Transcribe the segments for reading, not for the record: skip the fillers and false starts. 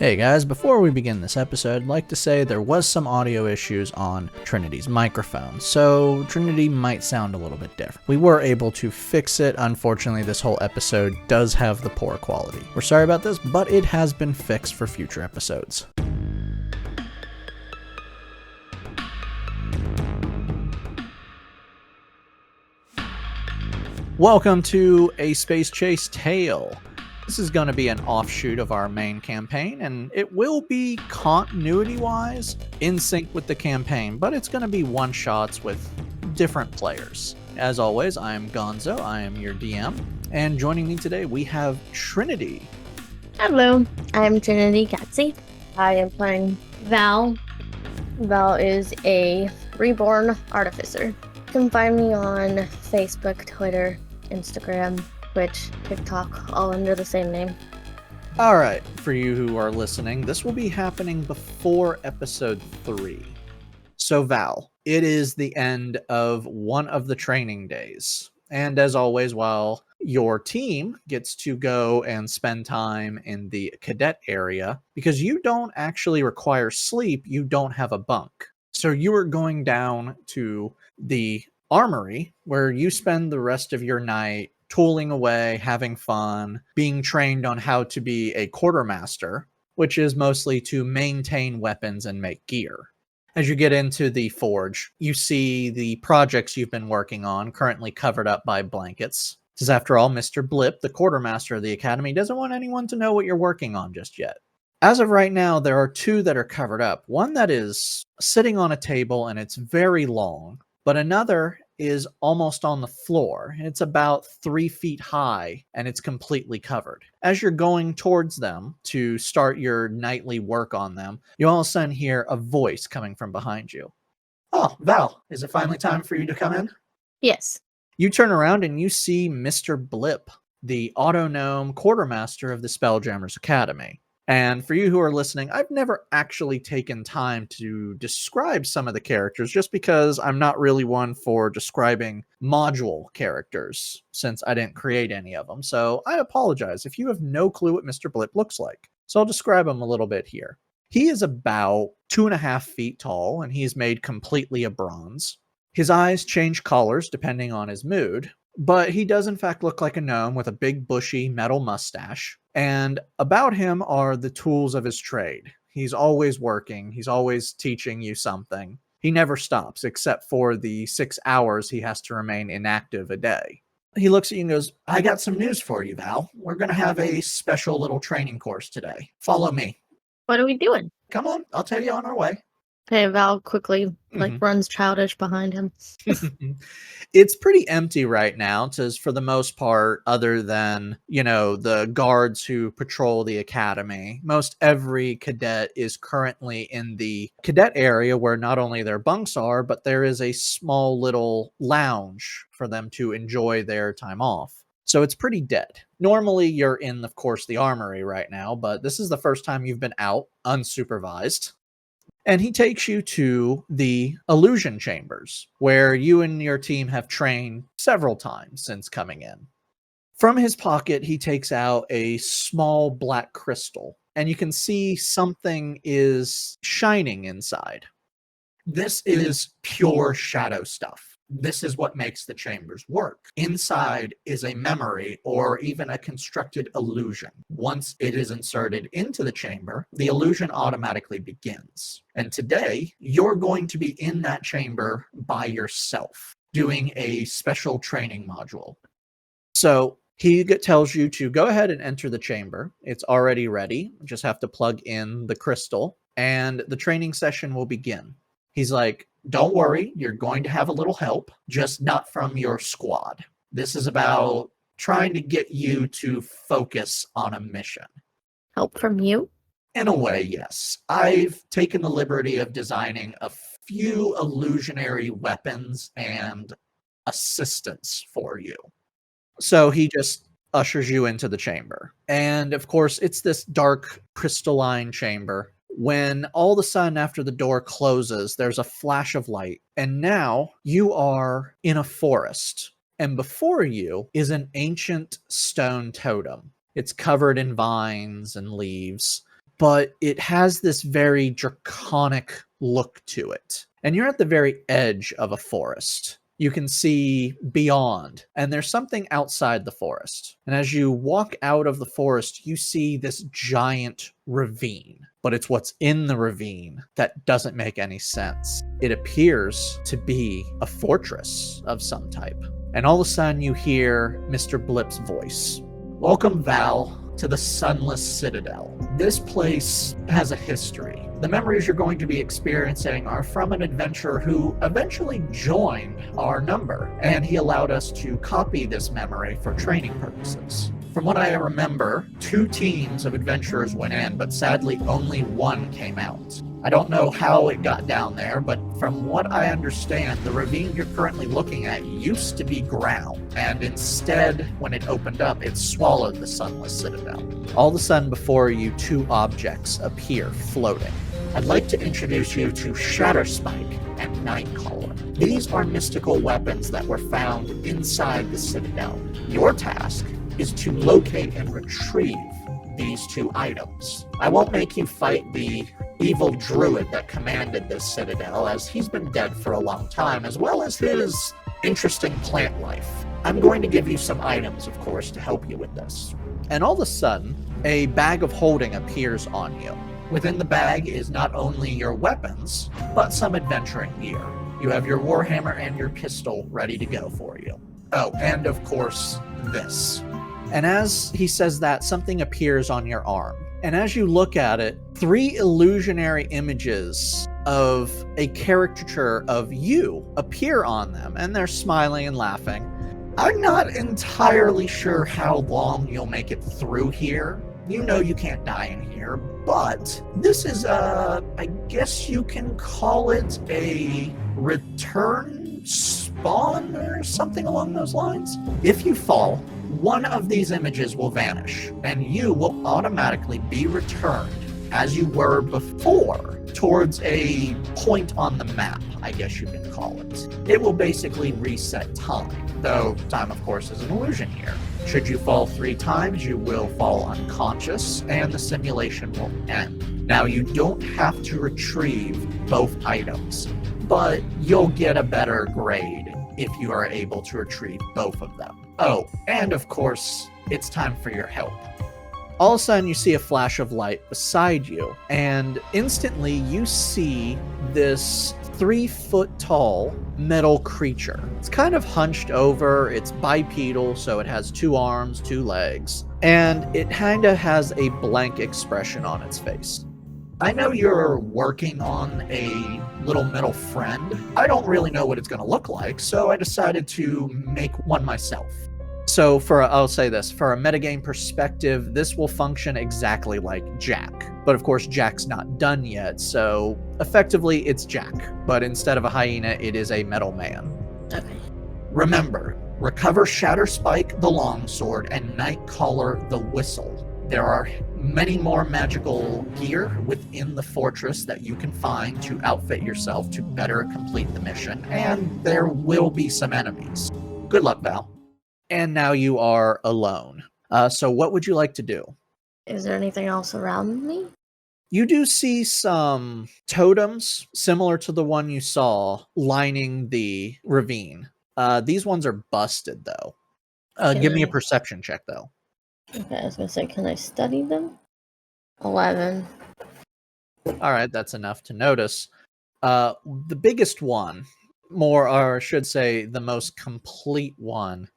Hey guys, before we begin this episode, I'd like to say there was some audio issues on Trinity's microphone, so Trinity might sound a little bit different. We were able to fix it. Unfortunately, this whole episode does have the poor quality. We're sorry about this, but it has been fixed for future episodes. Welcome to A Space Chase Tale. This is going to be an offshoot of our main campaign, and it will be continuity-wise in sync with the campaign, but it's going to be one-shots with different players. As always, I am Gonzo, I am your DM, and joining me today we have Trinity. Hello, I'm Trinity Gatsy. I am playing Val. Val is a Reborn Artificer. You can find me on Facebook, Twitter, Instagram, Twitch, TikTok, all under the same name. Alright, for you who are listening, this will be happening before episode 3. So Val, it is the end of one of the training days. And as always, while your team gets to go and spend time in the cadet area, because you don't actually require sleep, you don't have a bunk. So you are going down to the armory, where you spend the rest of your night tooling away, having fun, being trained on how to be a quartermaster, which is mostly to maintain weapons and make gear. As you get into the forge, you see the projects you've been working on currently covered up by blankets. Because after all, Mr. Blip, the quartermaster of the academy, doesn't want anyone to know what you're working on just yet. As of right now, there are 2 that are covered up. One that is sitting on a table and it's very long, but another is almost on the floor. It's about 3 feet high and it's completely covered. As you're going towards them to start your nightly work on them, you all of a sudden hear a voice coming from behind you. Oh, Val, is it finally time for you to come in? Yes. You turn around and you see Mr. Blip, the auto-gnome quartermaster of the Spelljammers Academy. And for you who are listening, I've never actually taken time to describe some of the characters just because I'm not really one for describing module characters since I didn't create any of them. So I apologize if you have no clue what Mr. Blip looks like. So I'll describe him a little bit here. He is about 2.5 feet tall and he's made completely of bronze. His eyes change colors depending on his mood, but he does in fact look like a gnome with a big bushy metal mustache. And about him are the tools of his trade. He's always working. He's always teaching you something. He never stops, except for the 6 hours he has to remain inactive a day. He looks at you and goes, I got some news for you, Val. We're going to have a special little training course today. Follow me. What are we doing? Come on, I'll tell you on our way. Okay, Val quickly runs childish behind him. It's pretty empty right now, because for the most part, other than, the guards who patrol the academy, most every cadet is currently in the cadet area where not only their bunks are, but there is a small little lounge for them to enjoy their time off. So it's pretty dead. Normally you're in, of course, the armory right now, but this is the first time you've been out unsupervised. And he takes you to the illusion chambers, where you and your team have trained several times since coming in. From his pocket, he takes out a small black crystal, and you can see something is shining inside. This is pure shadow stuff. This is what makes the chambers work. Inside is a memory or even a constructed illusion. Once it is inserted into the chamber, the illusion automatically begins. And today, you're going to be in that chamber by yourself, doing a special training module. So he tells you to go ahead and enter the chamber. It's already ready. You just have to plug in the crystal, and the training session will begin. He's like, don't worry, you're going to have a little help, just not from your squad. This is about trying to get you to focus on a mission. Help from you? In a way, yes. I've taken the liberty of designing a few illusionary weapons and assistance for you. So he just ushers you into the chamber. And of course, it's this dark crystalline chamber. When all of a sudden after the door closes, there's a flash of light. And now you are in a forest. And before you is an ancient stone totem. It's covered in vines and leaves. but it has this very draconic look to it. And you're at the very edge of a forest. You can see beyond, and there's something outside the forest. And as you walk out of the forest, you see this giant ravine. But it's what's in the ravine that doesn't make any sense. It appears to be a fortress of some type. And all of a sudden you hear Mr. Blip's voice. Welcome, Val, to the Sunless Citadel. This place has a history. The memories you're going to be experiencing are from an adventurer who eventually joined our number, and he allowed us to copy this memory for training purposes. From what I remember, 2 teams of adventurers went in, but sadly only 1 came out. I don't know how it got down there, but from what I understand, the ravine you're currently looking at used to be ground, and instead, when it opened up, it swallowed the Sunless Citadel. All of a sudden, before you, 2 objects appear floating. I'd like to introduce you to Shatterspike and Nightcaller. These are mystical weapons that were found inside the Citadel. Your task is to locate and retrieve these 2 items. I won't make you fight the evil druid that commanded this citadel, as he's been dead for a long time, as well as his interesting plant life. I'm going to give you some items, of course, to help you with this. And all of a sudden, a bag of holding appears on you. Within the bag is not only your weapons, but some adventuring gear. You have your warhammer and your pistol ready to go for you. Oh, and of course, this. And as he says that, something appears on your arm. And as you look at it, 3 illusionary images of a caricature of you appear on them, and they're smiling and laughing. I'm not entirely sure how long you'll make it through here. You know you can't die in here, but this is I guess you can call it a return spawn or something along those lines. If you fall, one of these images will vanish, and you will automatically be returned as you were before towards a point on the map, I guess you can call it. It will basically reset time, though time, of course, is an illusion here. Should you fall 3 times, you will fall unconscious, and the simulation will end. Now, you don't have to retrieve both items, but you'll get a better grade if you are able to retrieve both of them. Oh, and of course, it's time for your help. All of a sudden, you see a flash of light beside you, and instantly you see this 3-foot-tall metal creature. It's kind of hunched over, it's bipedal, so it has 2 arms, 2 legs, and it kind of has a blank expression on its face. I know you're working on a little metal friend. I don't really know what it's going to look like, so I decided to make one myself. So I'll say this, for a metagame perspective, this will function exactly like Jack. But of course, Jack's not done yet, so effectively it's Jack. But instead of a hyena, it is a metal man. Okay. Remember, recover Shatterspike the longsword and Nightcaller the whistle. There are many more magical gear within the fortress that you can find to outfit yourself to better complete the mission, and there will be some enemies. Good luck, Val. And now you are alone. So what would you like to do? Is there anything else around me? You do see some totems similar to the one you saw lining the ravine. These ones are busted, though. Give me a perception check, though. Okay, I was going to say, can I study them? 11. All right, that's enough to notice. The biggest one, or I should say the most complete one,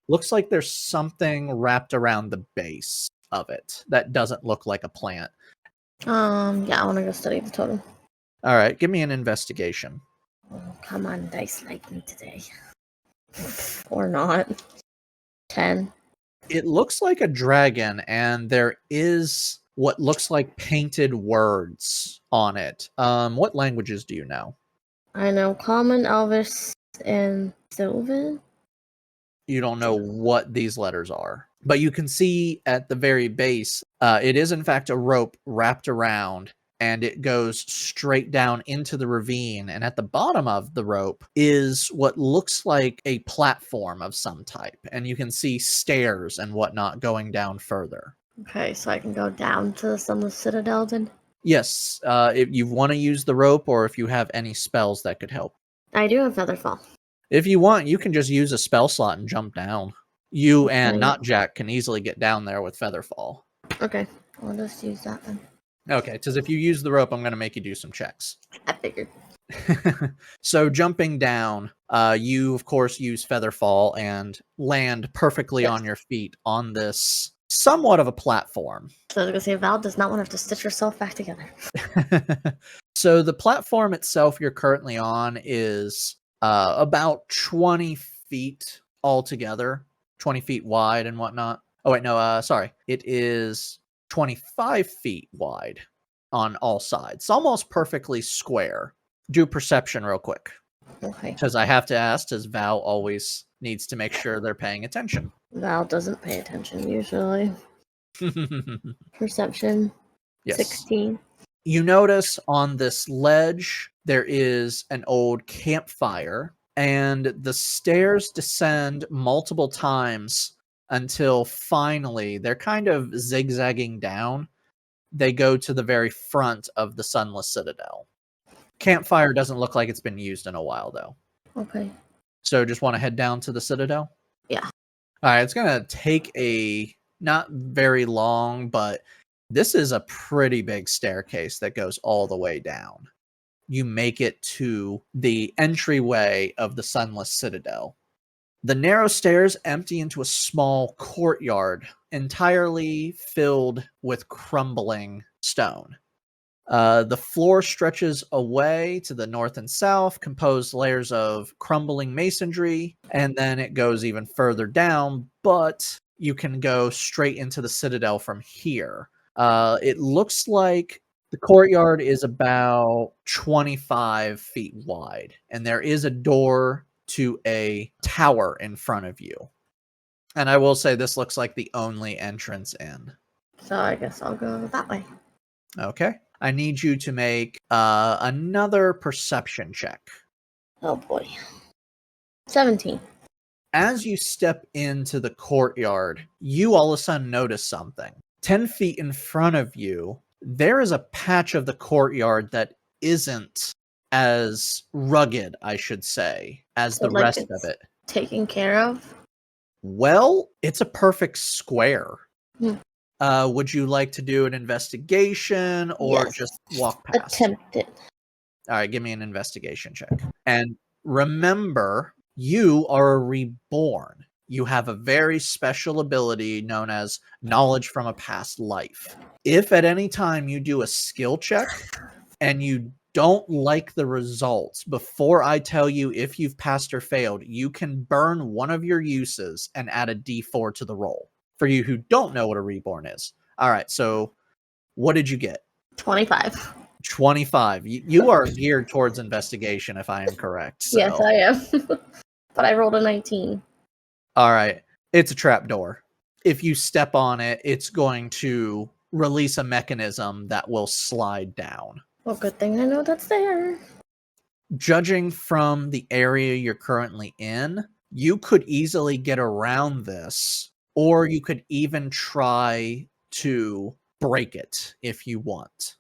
looks like there's something wrapped around the base of it that doesn't look like a plant. Yeah, I want to go study the totem. All right, give me an investigation. Oh, come on, dice like me today. Or not. 10. It looks like a dragon, and there is what looks like painted words on it. What languages do you know? I know Common, Elvish, and Sylvan. You don't know what these letters are, but you can see at the very base, it is in fact a rope wrapped around, and it goes straight down into the ravine. And at the bottom of the rope is what looks like a platform of some type, and you can see stairs and whatnot going down further. Okay, so I can go down to the Sunless Citadel then? Yes, if you want to use the rope or if you have any spells that could help. I do have Featherfall. If you want, you can just use a spell slot and jump down. You and Okay. Not Jack can easily get down there with Featherfall. Okay, I'll just use that then. Okay, because if you use the rope, I'm going to make you do some checks. I figured. So jumping down, you of course use Featherfall and land perfectly on your feet on this somewhat of a platform. So I was gonna say, Val does not want to have to stitch herself back together. So the platform itself you're currently on is about 20 feet altogether, 20 feet wide and whatnot. Oh wait, no, sorry. It is 25 feet wide on all sides. It's almost perfectly square. Do perception real quick. Okay. Because I have to ask, as Val always needs to make sure they're paying attention. Val doesn't pay attention usually. Perception. Yes. 16. You notice on this ledge there is an old campfire, and the stairs descend multiple times until finally they're kind of zigzagging down. They go to the very front of the Sunless Citadel. Campfire doesn't look like it's been used in a while, though. Okay. So just want to head down to the Citadel? Yeah. All right, it's going to take a not very long, but this is a pretty big staircase that goes all the way down. You make it to the entryway of the Sunless Citadel. The narrow stairs empty into a small courtyard entirely filled with crumbling stone. The floor stretches away to the north and south, composed layers of crumbling masonry, and then it goes even further down, but you can go straight into the Citadel from here. It looks like the courtyard is about 25 feet wide, and there is a door to a tower in front of you. And I will say this looks like the only entrance in. So I guess I'll go that way. Okay. I need you to make another perception check. Oh boy. 17. As you step into the courtyard, you all of a sudden notice something. 10 feet in front of you, there is a patch of the courtyard that isn't as rugged, I should say, as So, the like, rest of it's it. taken care of? Well, it's a perfect square. Hmm. Would you like to do an investigation or Yes. just walk past? Attempt it. All right, give me an investigation check. And remember, you are a reborn. You have a very special ability known as knowledge from a past life. If at any time you do a skill check and you don't like the results, before I tell you if you've passed or failed, you can burn one of your uses and add a d4 to the roll. For you who don't know what a reborn is. All right, so what did you get? 25. 25. You are geared towards investigation, if I am correct. So. Yes, I am. But I rolled a 19. All right. It's a trap door. If you step on it, it's going to release a mechanism that will slide down. Well, good thing I know that's there. Judging from the area you're currently in, you could easily get around this, or you could even try to break it if you want.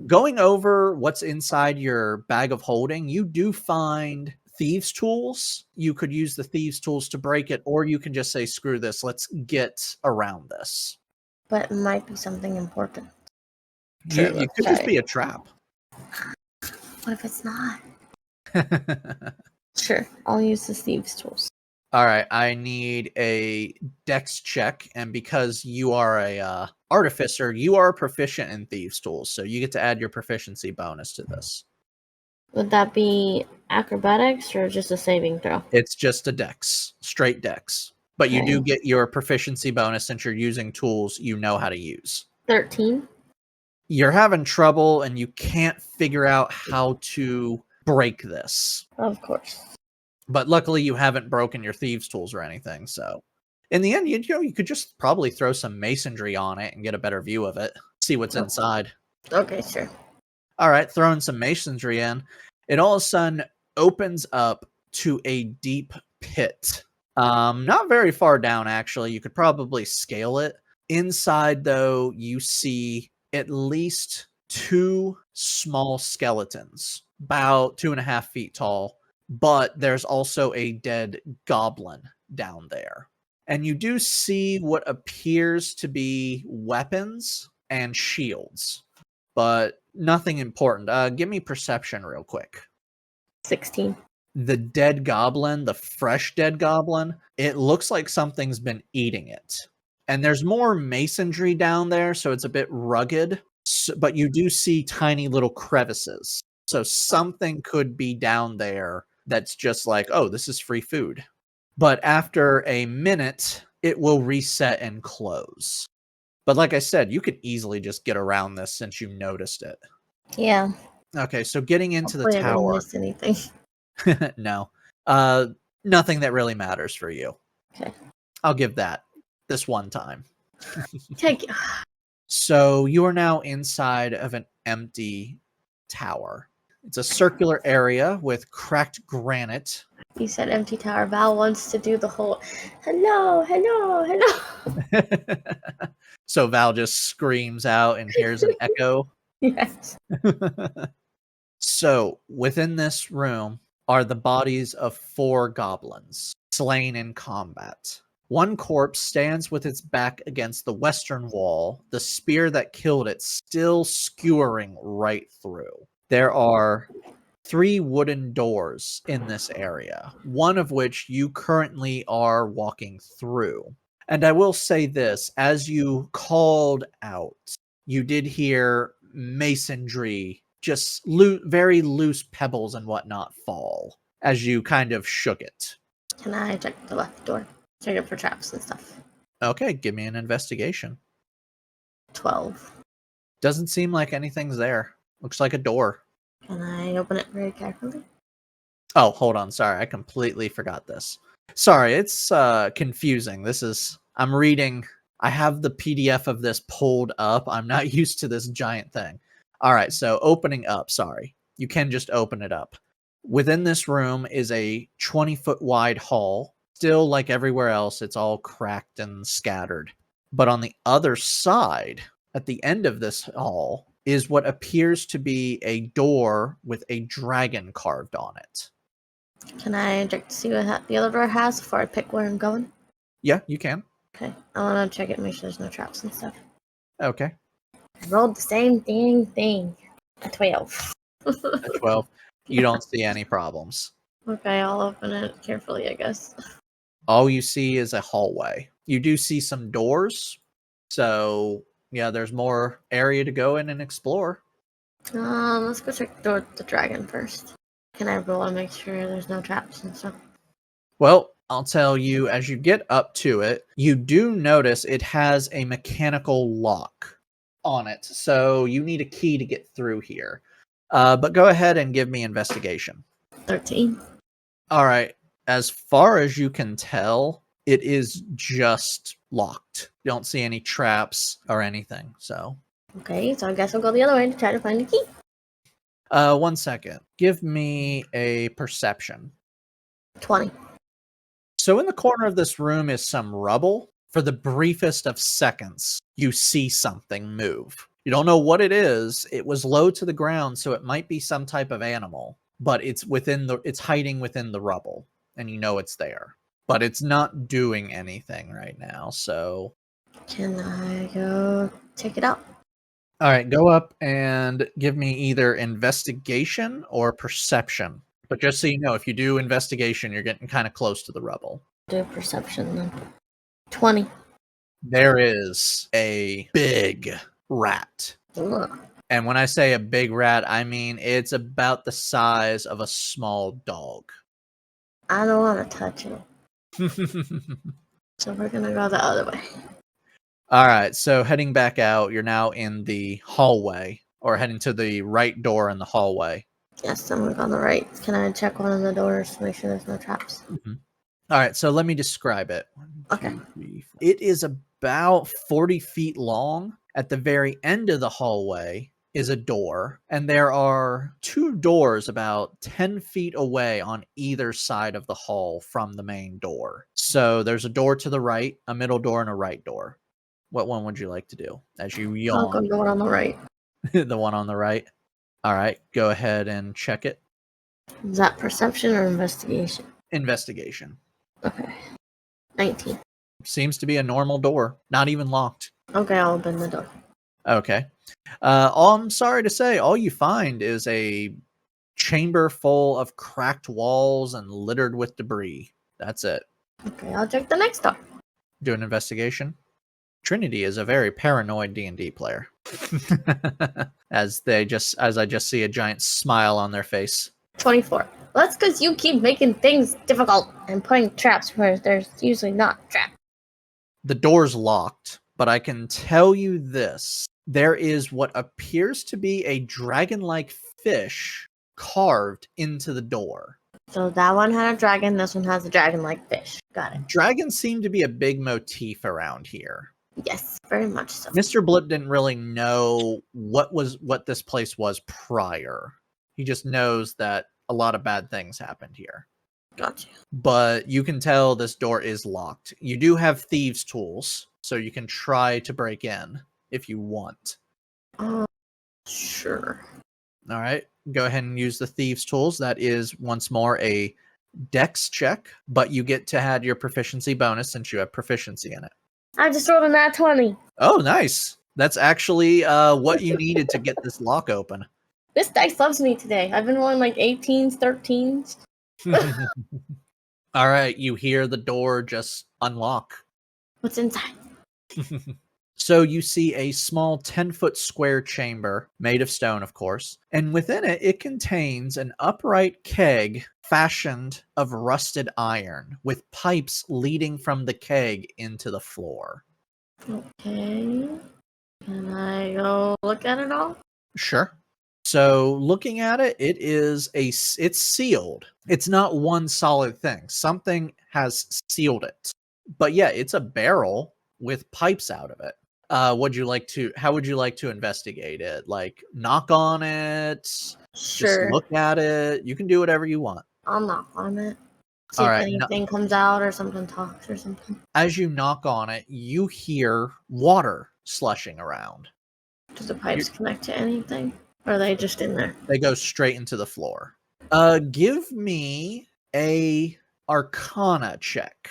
Going over what's inside your bag of holding, you do find thieves' tools. You could use the thieves' tools to break it, or you can just say, screw this, let's get around this. But it might be something important. You could just be a trap. What if it's not? Sure, I'll use the thieves' tools. All right, I need a dex check, and because you are a artificer, you are proficient in thieves' tools, so you get to add your proficiency bonus to this. Would that be acrobatics or just a saving throw? It's just a dex, straight dex. But you do get your proficiency bonus since you're using tools you know how to use. 13. You're having trouble, and you can't figure out how to break this. Of course. But luckily, you haven't broken your thieves' tools or anything. So, in the end, you could just probably throw some masonry on it and get a better view of it. See what's inside. Okay, sure. All right, throwing some masonry in. It all of a sudden opens up to a deep pit. Not very far down, actually. You could probably scale it. Inside, though, you see at least 2 small skeletons, about 2.5 feet tall, but there's also a dead goblin down there. And you do see what appears to be weapons and shields, but nothing important. Give me perception real quick. 16. The dead goblin, the fresh dead goblin, it looks like something's been eating it. And there's more masonry down there, so it's a bit rugged, but you do see tiny little crevices. So something could be down there that's just like, oh, this is free food. But after a minute, it will reset and close. But like I said, you could easily just get around this since you noticed it. Yeah. Okay, so getting into the Hopefully I didn't tower. miss anything. No. Nothing that really matters for you. Okay. I'll give that this one time. Thank you. So you are now inside of an empty tower. It's a circular area with cracked granite. You said empty tower. Val wants to do the whole hello, hello, hello. So Val just screams out and hears an echo. Yes. So within this room are the bodies of 4 goblins slain in combat. One corpse stands with its back against the western wall, the spear that killed it still skewering right through. There are 3 wooden doors in this area, one of which you currently are walking through. And I will say this, as you called out, you did hear masonry, just very loose pebbles and whatnot fall as you kind of shook it. Can I check the left door? Check it for traps and stuff. Okay, give me an investigation. 12. Doesn't seem like anything's there. Looks like a door. Can I open it very carefully? Oh, hold on. Sorry, I completely forgot this. Sorry, it's confusing. I'm reading. I have the PDF of this pulled up. I'm not used to this giant thing. All right, so opening up. Sorry. You can just open it up. Within this room is a 20-foot wide hall. Still, like everywhere else, it's all cracked and scattered. But on the other side, at the end of this hall, is what appears to be a door with a dragon carved on it. Can I check to see what the other door has before I pick where I'm going? Yeah, you can. Okay. I want to check it and make sure there's no traps and stuff. Okay. I rolled the same thing. A 12. A 12. You don't see any problems. Okay, I'll open it carefully, I guess. All you see is a hallway. You do see some doors. So, yeah, there's more area to go in and explore. Let's go check the door with the dragon first. Can I roll and make sure there's no traps and stuff? Well, I'll tell you, as you get up to it, you do notice it has a mechanical lock on it. So you need a key to get through here. But go ahead and give me investigation. 13. All right. As far as you can tell, it is just locked. You don't see any traps or anything. So. Okay, so I guess I'll go the other way to try to find the key. 1 second. Give me a perception. 20. So in the corner of this room is some rubble. For the briefest of seconds, you see something move. You don't know what it is. It was low to the ground, so it might be some type of animal, but it's hiding within the rubble, and you know it's there. But it's not doing anything right now, so. Can I go check it out? All right, go up and give me either investigation or perception. But just so you know, if you do investigation, you're getting kind of close to the rubble. Do perception then. 20. There is a big rat. Ugh. And when I say a big rat, I mean it's about the size of a small dog. I don't want to touch it. So we're going to go the other way. All right, so heading back out, you're now in the hallway, or heading to the right door in the hallway. Yes, I'm going to go on the right. Can I check one of the doors to make sure there's no traps? Mm-hmm. All right, so let me describe it. 1, 2, Okay. 3, 4. It is about 40 feet long. At the very end of the hallway is a door, and there are 2 doors about 10 feet away on either side of the hall from the main door. So there's a door to the right, a middle door, and a right door. What one would you like to do? As you I'll go yawn. the one on the right. The one on the right. All right, go ahead and check it. Is that perception or investigation? Investigation. Okay. 19. Seems to be a normal door, not even locked. Okay, I'll open the door. Okay. I'm sorry to say, all you find is a chamber full of cracked walls and littered with debris. That's it. Okay, I'll check the next door. Do an investigation. Trinity is a very paranoid D&D player. as I just see a giant smile on their face. 24. Well, that's because you keep making things difficult and putting traps where there's usually not traps. The door's locked, but I can tell you this. There is what appears to be a dragon-like fish carved into the door. So that one had a dragon, this one has a dragon-like fish. Got it. Dragons seem to be a big motif around here. Yes, very much so. Mr. Blip didn't really know what this place was prior. He just knows that a lot of bad things happened here. Gotcha. But you can tell this door is locked. You do have thieves' tools, so you can try to break in if you want. Sure. All right, go ahead and use the thieves' tools. That is, once more, a dex check, but you get to add your proficiency bonus since you have proficiency in it. I just rolled a nat 20. Oh, nice. That's actually what you needed to get this lock open. This dice loves me today. I've been rolling like 18s, 13s. All right, you hear the door just unlock. What's inside? So you see a small 10-foot square chamber, made of stone, of course, and within it, it contains an upright keg fashioned of rusted iron, with pipes leading from the keg into the floor. Okay. Can I go look at it all? Sure. So looking at it, it's sealed. It's not one solid thing. Something has sealed it. But yeah, it's a barrel with pipes out of it. How would you like to investigate it? Like knock on it? Sure. Just look at it. You can do whatever you want. I'll knock on it. See All if right, anything comes out or something talks or something. As you knock on it, you hear water slushing around. Do the pipes connect to anything? Or are they just in there? They go straight into the floor. Give me a Arcana check.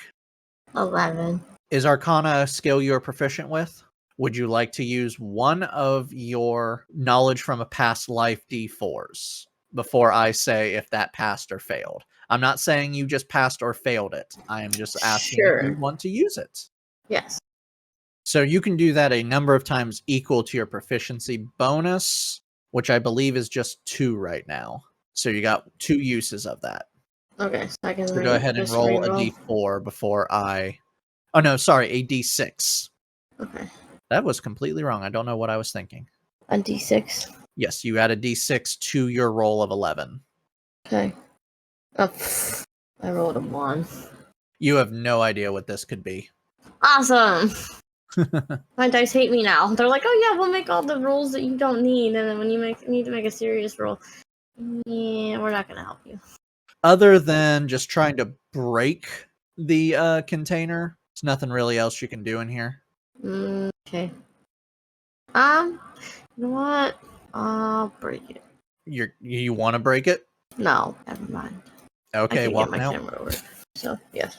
11. Is Arcana a skill you're proficient with? Would you like to use one of your knowledge from a past life D4s before I say if that passed or failed? I'm not saying you just passed or failed it. I am just asking if you want to use it. Yes. So you can do that a number of times equal to your proficiency bonus, which I believe is just 2 right now. So you got 2 uses of that. Okay, so I can go ahead and roll a D4 before I... Oh, no, sorry, a D6. Okay. That was completely wrong. I don't know what I was thinking. A D6? Yes, you add a D6 to your roll of 11. Okay. Oh, I rolled a 1. You have no idea what this could be. Awesome! My dice hate me now. They're like, oh yeah, we'll make all the rolls that you don't need, and then when you need to make a serious roll, yeah, we're not gonna help you. Other than just trying to break the container, there's nothing really else you can do in here. Okay. You know what? I'll break it. You want to break it? No, never mind. Okay, walk my out. camera over. So yes.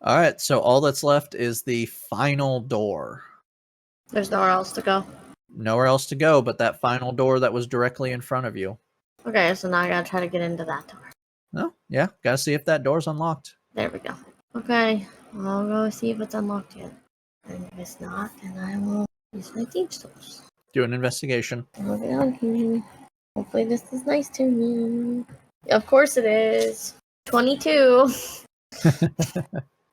All right, so all that's left is the final door. There's nowhere else to go. Nowhere else to go but that final door that was directly in front of you. Okay, so now I gotta try to get into that door. Oh, yeah, gotta see if that door's unlocked. There we go. Okay, I'll go see if it's unlocked yet. And if it's not, then I will use my thieves' tools. Do an investigation. I'll get on here. Hopefully this is nice to me. Of course it is. 22.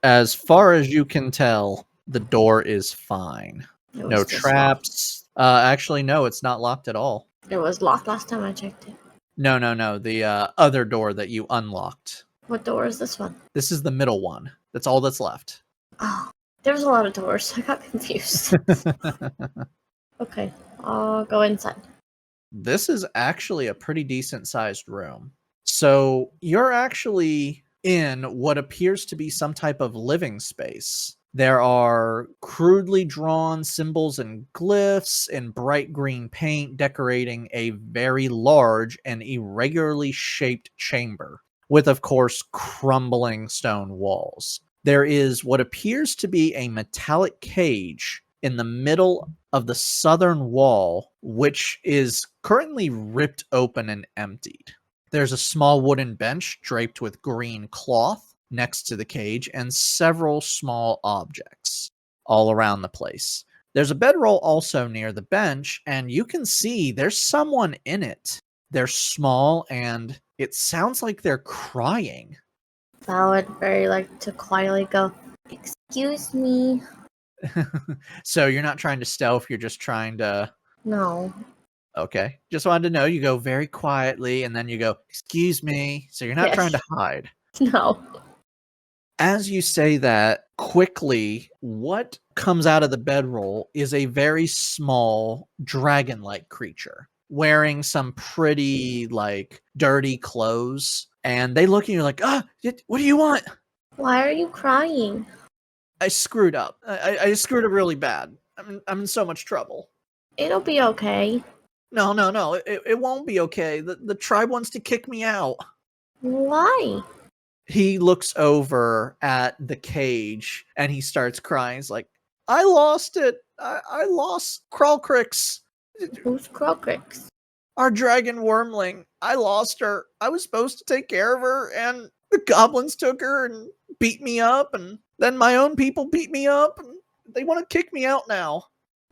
As far as you can tell, the door is fine. No traps. Actually, no, it's not locked at all. It was locked last time I checked it. No. The other door that you unlocked. What door is this one? This is the middle one. That's all that's left. Oh, there's a lot of doors. I got confused. Okay, I'll go inside. This is actually a pretty decent sized room. So you're actually in what appears to be some type of living space. There are crudely drawn symbols and glyphs in bright green paint decorating a very large and irregularly shaped chamber, with, of course, crumbling stone walls. There is what appears to be a metallic cage in the middle of the southern wall, which is currently ripped open and emptied. There's a small wooden bench draped with green cloth next to the cage and several small objects all around the place. There's a bedroll also near the bench, and you can see there's someone in it. They're small, and it sounds like they're crying. Val would very like to quietly go, "Excuse me." So you're not trying to stealth, you're just trying to... No. Okay. Just wanted to know, you go very quietly, and then you go, "Excuse me." So you're not trying to hide. No. As you say that, quickly, what comes out of the bedroll is a very small dragon-like creature wearing some pretty, dirty clothes. And they look at you like, what do you want? Why are you crying? I screwed up. I screwed up really bad. I'm in so much trouble. It'll be okay. No. It won't be okay. The tribe wants to kick me out. Why? He looks over at the cage and he starts crying. He's like, I lost it. I lost Crawlcrix. Who's Crocrix? Our dragon wormling. I lost her. I was supposed to take care of her, and the goblins took her and beat me up, and then my own people beat me up, and they want to kick me out now.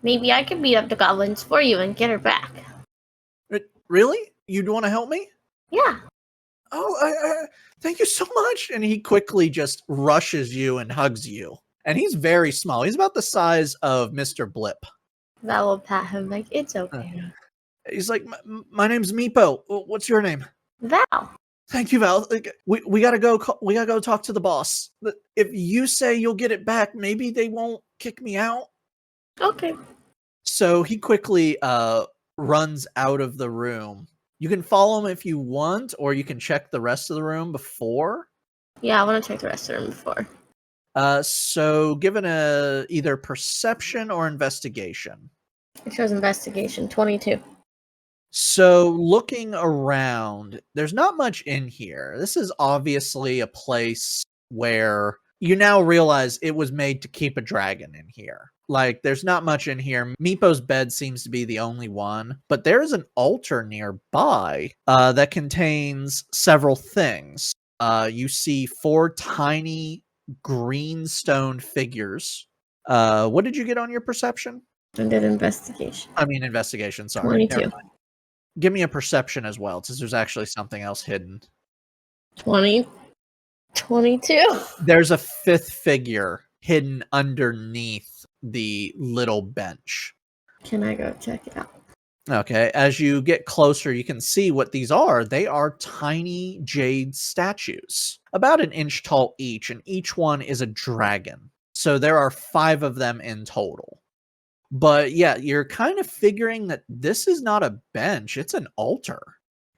Maybe I can beat up the goblins for you and get her back. Really? You'd want to help me? Yeah. Oh, thank you so much. And he quickly just rushes you and hugs you. And he's very small. He's about the size of Mr. Blip. Val will pat him like, it's okay. He's like, my name's Meepo. What's your name? Val. Thank you, Val. We gotta go. We gotta go talk to the boss. If you say you'll get it back, maybe they won't kick me out. Okay. So he quickly runs out of the room. You can follow him if you want, or you can check the rest of the room before. Yeah, I want to check the rest of the room before. So given either perception or investigation. It shows investigation, 22. So looking around, there's not much in here. This is obviously a place where you now realize it was made to keep a dragon in here. There's not much in here. Meepo's bed seems to be the only one, but there is an altar nearby that contains several things. You see 4 tiny green stone figures. What did you get on your perception? I did investigation. Investigation, sorry. 22. Give me a perception as well, since there's actually something else hidden. 20. 22. There's a 5th figure hidden underneath the little bench. Can I go check it out? Okay, as you get closer, you can see what these are. They are tiny jade statues, about an inch tall each, and each one is a dragon. So there are 5 of them in total. But yeah, you're kind of figuring that this is not a bench, it's an altar.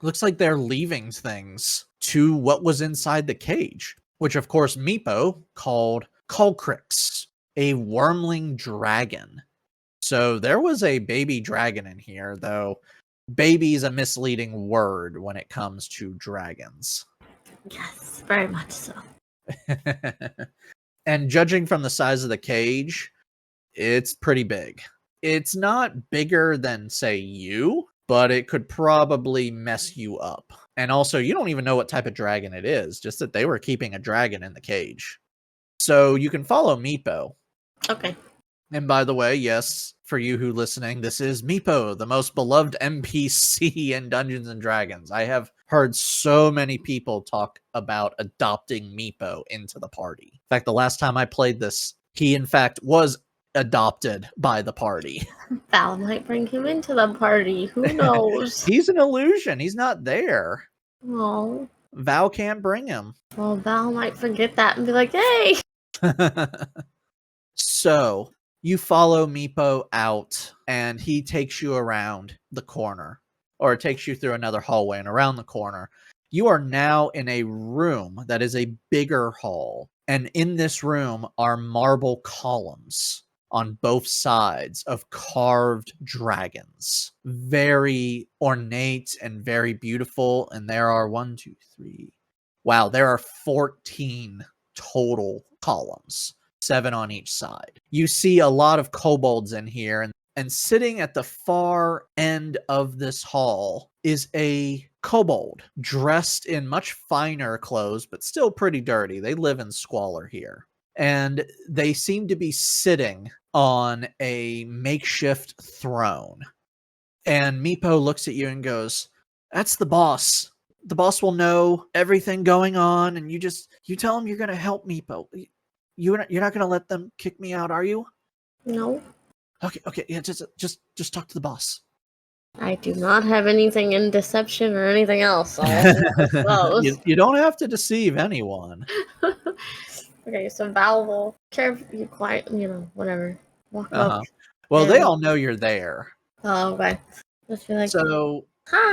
Looks like they're leaving things to what was inside the cage, which of course Meepo called Crawlcrix, a wormling dragon. So there was a baby dragon in here, though baby is a misleading word when it comes to dragons. Yes, very much so. And judging from the size of the cage, it's pretty big. It's not bigger than, say, you, but it could probably mess you up. And also, you don't even know what type of dragon it is, just that they were keeping a dragon in the cage. So you can follow Meepo. Okay. And by the way, yes, for you who listening, this is Meepo, the most beloved NPC in Dungeons & Dragons. I have heard so many people talk about adopting Meepo into the party. In fact, the last time I played this, he in fact was adopted by the party. Val might bring him into the party. Who knows? He's an illusion. He's not there. Oh. Val can't bring him. Well, Val might forget that and be like, hey! So, you follow Meepo out, and he takes you around the corner. Or it takes you through another hallway and around the corner. You are now in a room that is a bigger hall. And in this room are marble columns on both sides of carved dragons. Very ornate and very beautiful. And there are 1, 2, 3. Wow, there are 14 total columns, 7 on each side. You see a lot of kobolds in here, and sitting at the far end of this hall is a kobold dressed in much finer clothes, but still pretty dirty. They live in squalor here. And they seem to be sitting on a makeshift throne. And Meepo looks at you and goes, "That's the boss. The boss will know everything going on, and you tell him you're going to help Meepo. You're not going to let them kick me out, are you?" No. Okay, yeah, just talk to the boss. I do not have anything in deception or anything else. You don't have to deceive anyone. Okay, so Val will you quiet, whatever. Walk up. Well, they all know you're there. Oh, okay. Just be like, so hi.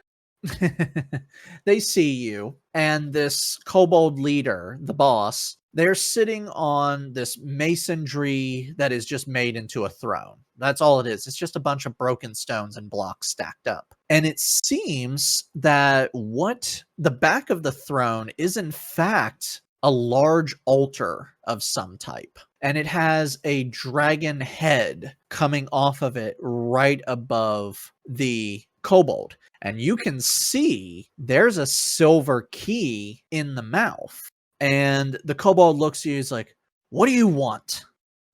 They see you, and this kobold leader, the boss, they're sitting on this masonry that is just made into a throne. That's all it is. It's just a bunch of broken stones and blocks stacked up. And it seems that what the back of the throne is, in fact, a large altar of some type. And it has a dragon head coming off of it right above the kobold. And you can see there's a silver key in the mouth. And the kobold looks at you, he's like, "What do you want?"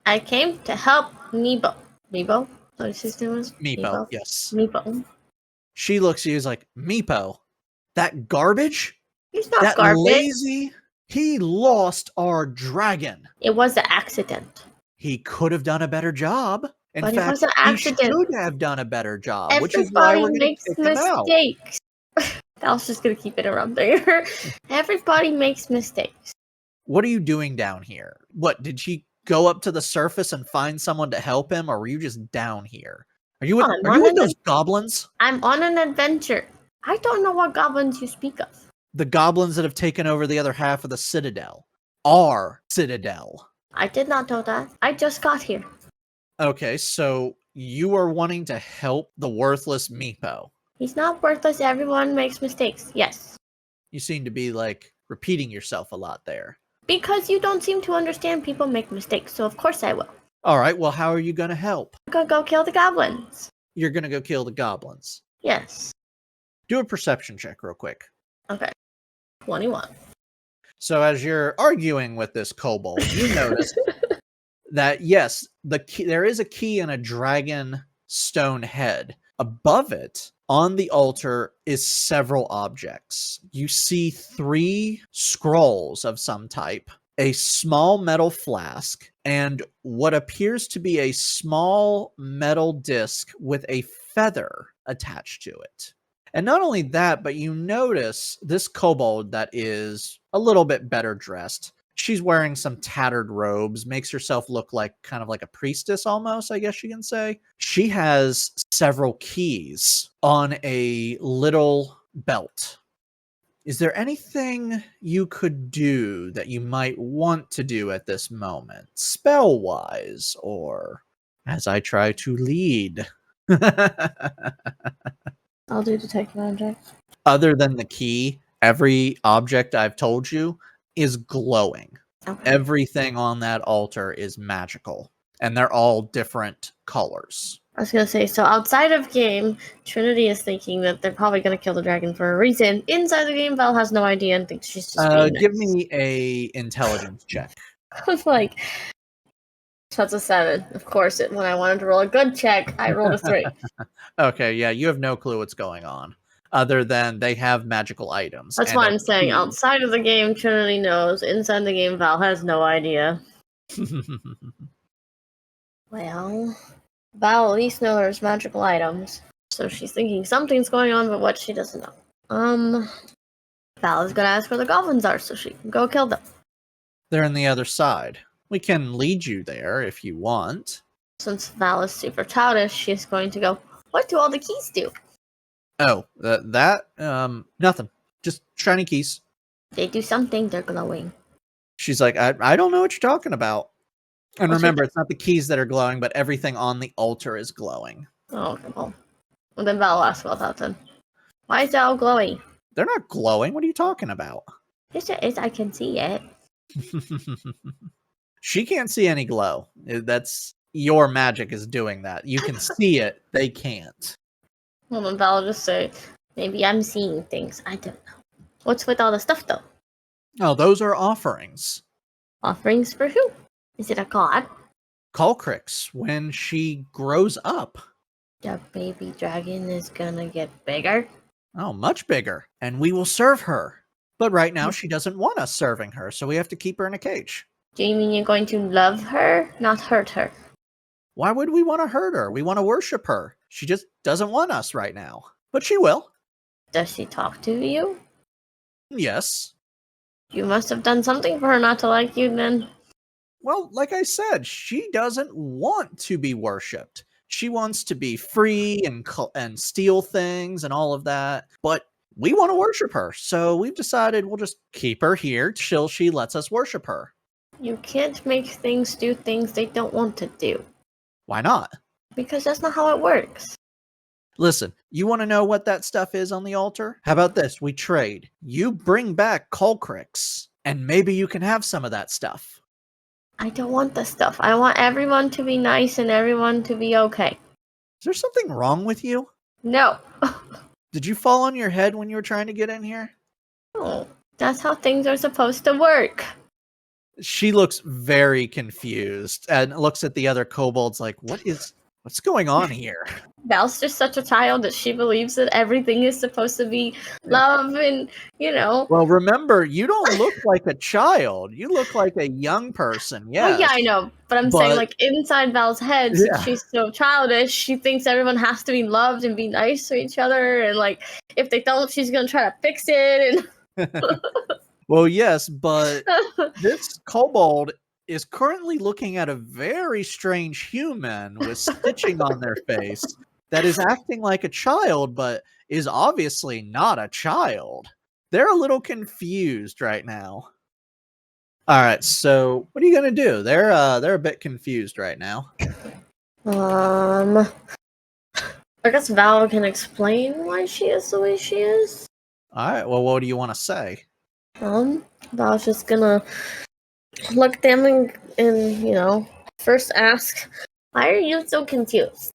I came to help Meepo. Meepo? What his name was? Meepo, yes. Meepo. She looks at you, he's like, "Meepo, that garbage? He's not that garbage. Lazy? He lost our dragon. It was an accident. He could have done a better job. In but fact, it was an accident. He should have done a better job, Everybody which is why we're going makes to kick him out." mistakes. I was just going to keep interrupting her. Everybody makes mistakes. What are you doing down here? What, did she go up to the surface and find someone to help him, or were you just down here? Are you with those goblins? I'm on an adventure. I don't know what goblins you speak of. The goblins that have taken over the other half of the citadel. Our citadel. I did not know that. I just got here. Okay, so you are wanting to help the worthless Meepo. He's not worthless. Everyone makes mistakes. Yes. You seem to be, repeating yourself a lot there. Because you don't seem to understand people make mistakes, so of course I will. All right, well, how are you going to help? I'm going to go kill the goblins. You're going to go kill the goblins? Yes. Do a perception check real quick. Okay. 21. So as you're arguing with this kobold, you notice that, yes, there is a key in a dragon stone head. Above it, on the altar, is several objects. You see 3 scrolls of some type, a small metal flask, and what appears to be a small metal disc with a feather attached to it. And not only that, but you notice this kobold that is a little bit better dressed. She's wearing some tattered robes, makes herself look kind of like a priestess almost, I guess you can say. She has several keys on a little belt. Is there anything you could do that you might want to do at this moment, spell-wise, or as I try to lead? I'll do detect magic. Other than the key, every object I've told you is glowing. Okay. Everything on that altar is magical, and they're all different colors. I was going to say, so outside of game, Trinity is thinking that they're probably going to kill the dragon for a reason. Inside the game, Val has no idea and thinks she's just being nice. Give me a intelligence check. I was like, that's a 7. Of course, when I wanted to roll a good check, I rolled a 3. Okay, yeah, you have no clue what's going on, other than they have magical items. That's why I'm saying, outside of the game, Trinity knows. Inside the game, Val has no idea. Well, Val at least knows there's magical items, so she's thinking something's going on, but what she doesn't know. Val is gonna ask where the goblins are, so she can go kill them. They're on the other side. We can lead you there if you want. Since Val is super childish, she's going to go, what do all the keys do? Oh, nothing. Just shiny keys. They do something, they're glowing. She's like, I don't know what you're talking about. And What's your remember, it's not the keys that are glowing, but everything on the altar is glowing. Oh, okay, well then Val will ask about that then. Why is that all glowy? They're not glowing. What are you talking about? Yes, it is. I can see it. She can't see any glow. That's your magic is doing that. You can see it. They can't. Well, then Val will just say, maybe I'm seeing things. I don't know. What's with all the stuff though? Oh, those are offerings. Offerings for who? Is it a god? Culcrix, when she grows up. The baby dragon is gonna get bigger? Oh, much bigger. And we will serve her. But right now, she doesn't want us serving her, so we have to keep her in a cage. Do you mean you're going to love her, not hurt her? Why would we want to hurt her? We want to worship her. She just doesn't want us right now. But she will. Does she talk to you? Yes. You must have done something for her not to like you then. Well, like I said, she doesn't want to be worshipped. She wants to be free and steal things and all of that. But we want to worship her. So we've decided we'll just keep her here till she lets us worship her. You can't make things do things they don't want to do. Why not? Because that's not how it works. Listen, you want to know what that stuff is on the altar? How about this? We trade. You bring back Culcrix, and maybe you can have some of that stuff. I don't want the stuff. I want everyone to be nice and everyone to be okay. Is there something wrong with you? No. Did you fall on your head when you were trying to get in here? No. That's how things are supposed to work. She looks very confused and looks at the other kobolds like, what's going on here? Val's just such a child that she believes that everything is supposed to be love and, Well, remember, you don't look like a child. You look like a young person, yes. Well, yeah, I know. But I'm saying, like, inside Val's head, since she's so childish, she thinks everyone has to be loved and be nice to each other. And, like, if they don't, she's going to try to fix it. And Well, yes, but this kobold is currently looking at a very strange human with stitching on their face that is acting like a child, but is obviously not a child. They're a little confused right now. All right, so what are you gonna do? They're a bit confused right now. I guess Val can explain why she is the way she is. All right, well, what do you want to say? Val's just gonna look at them and first ask, why are you so confused?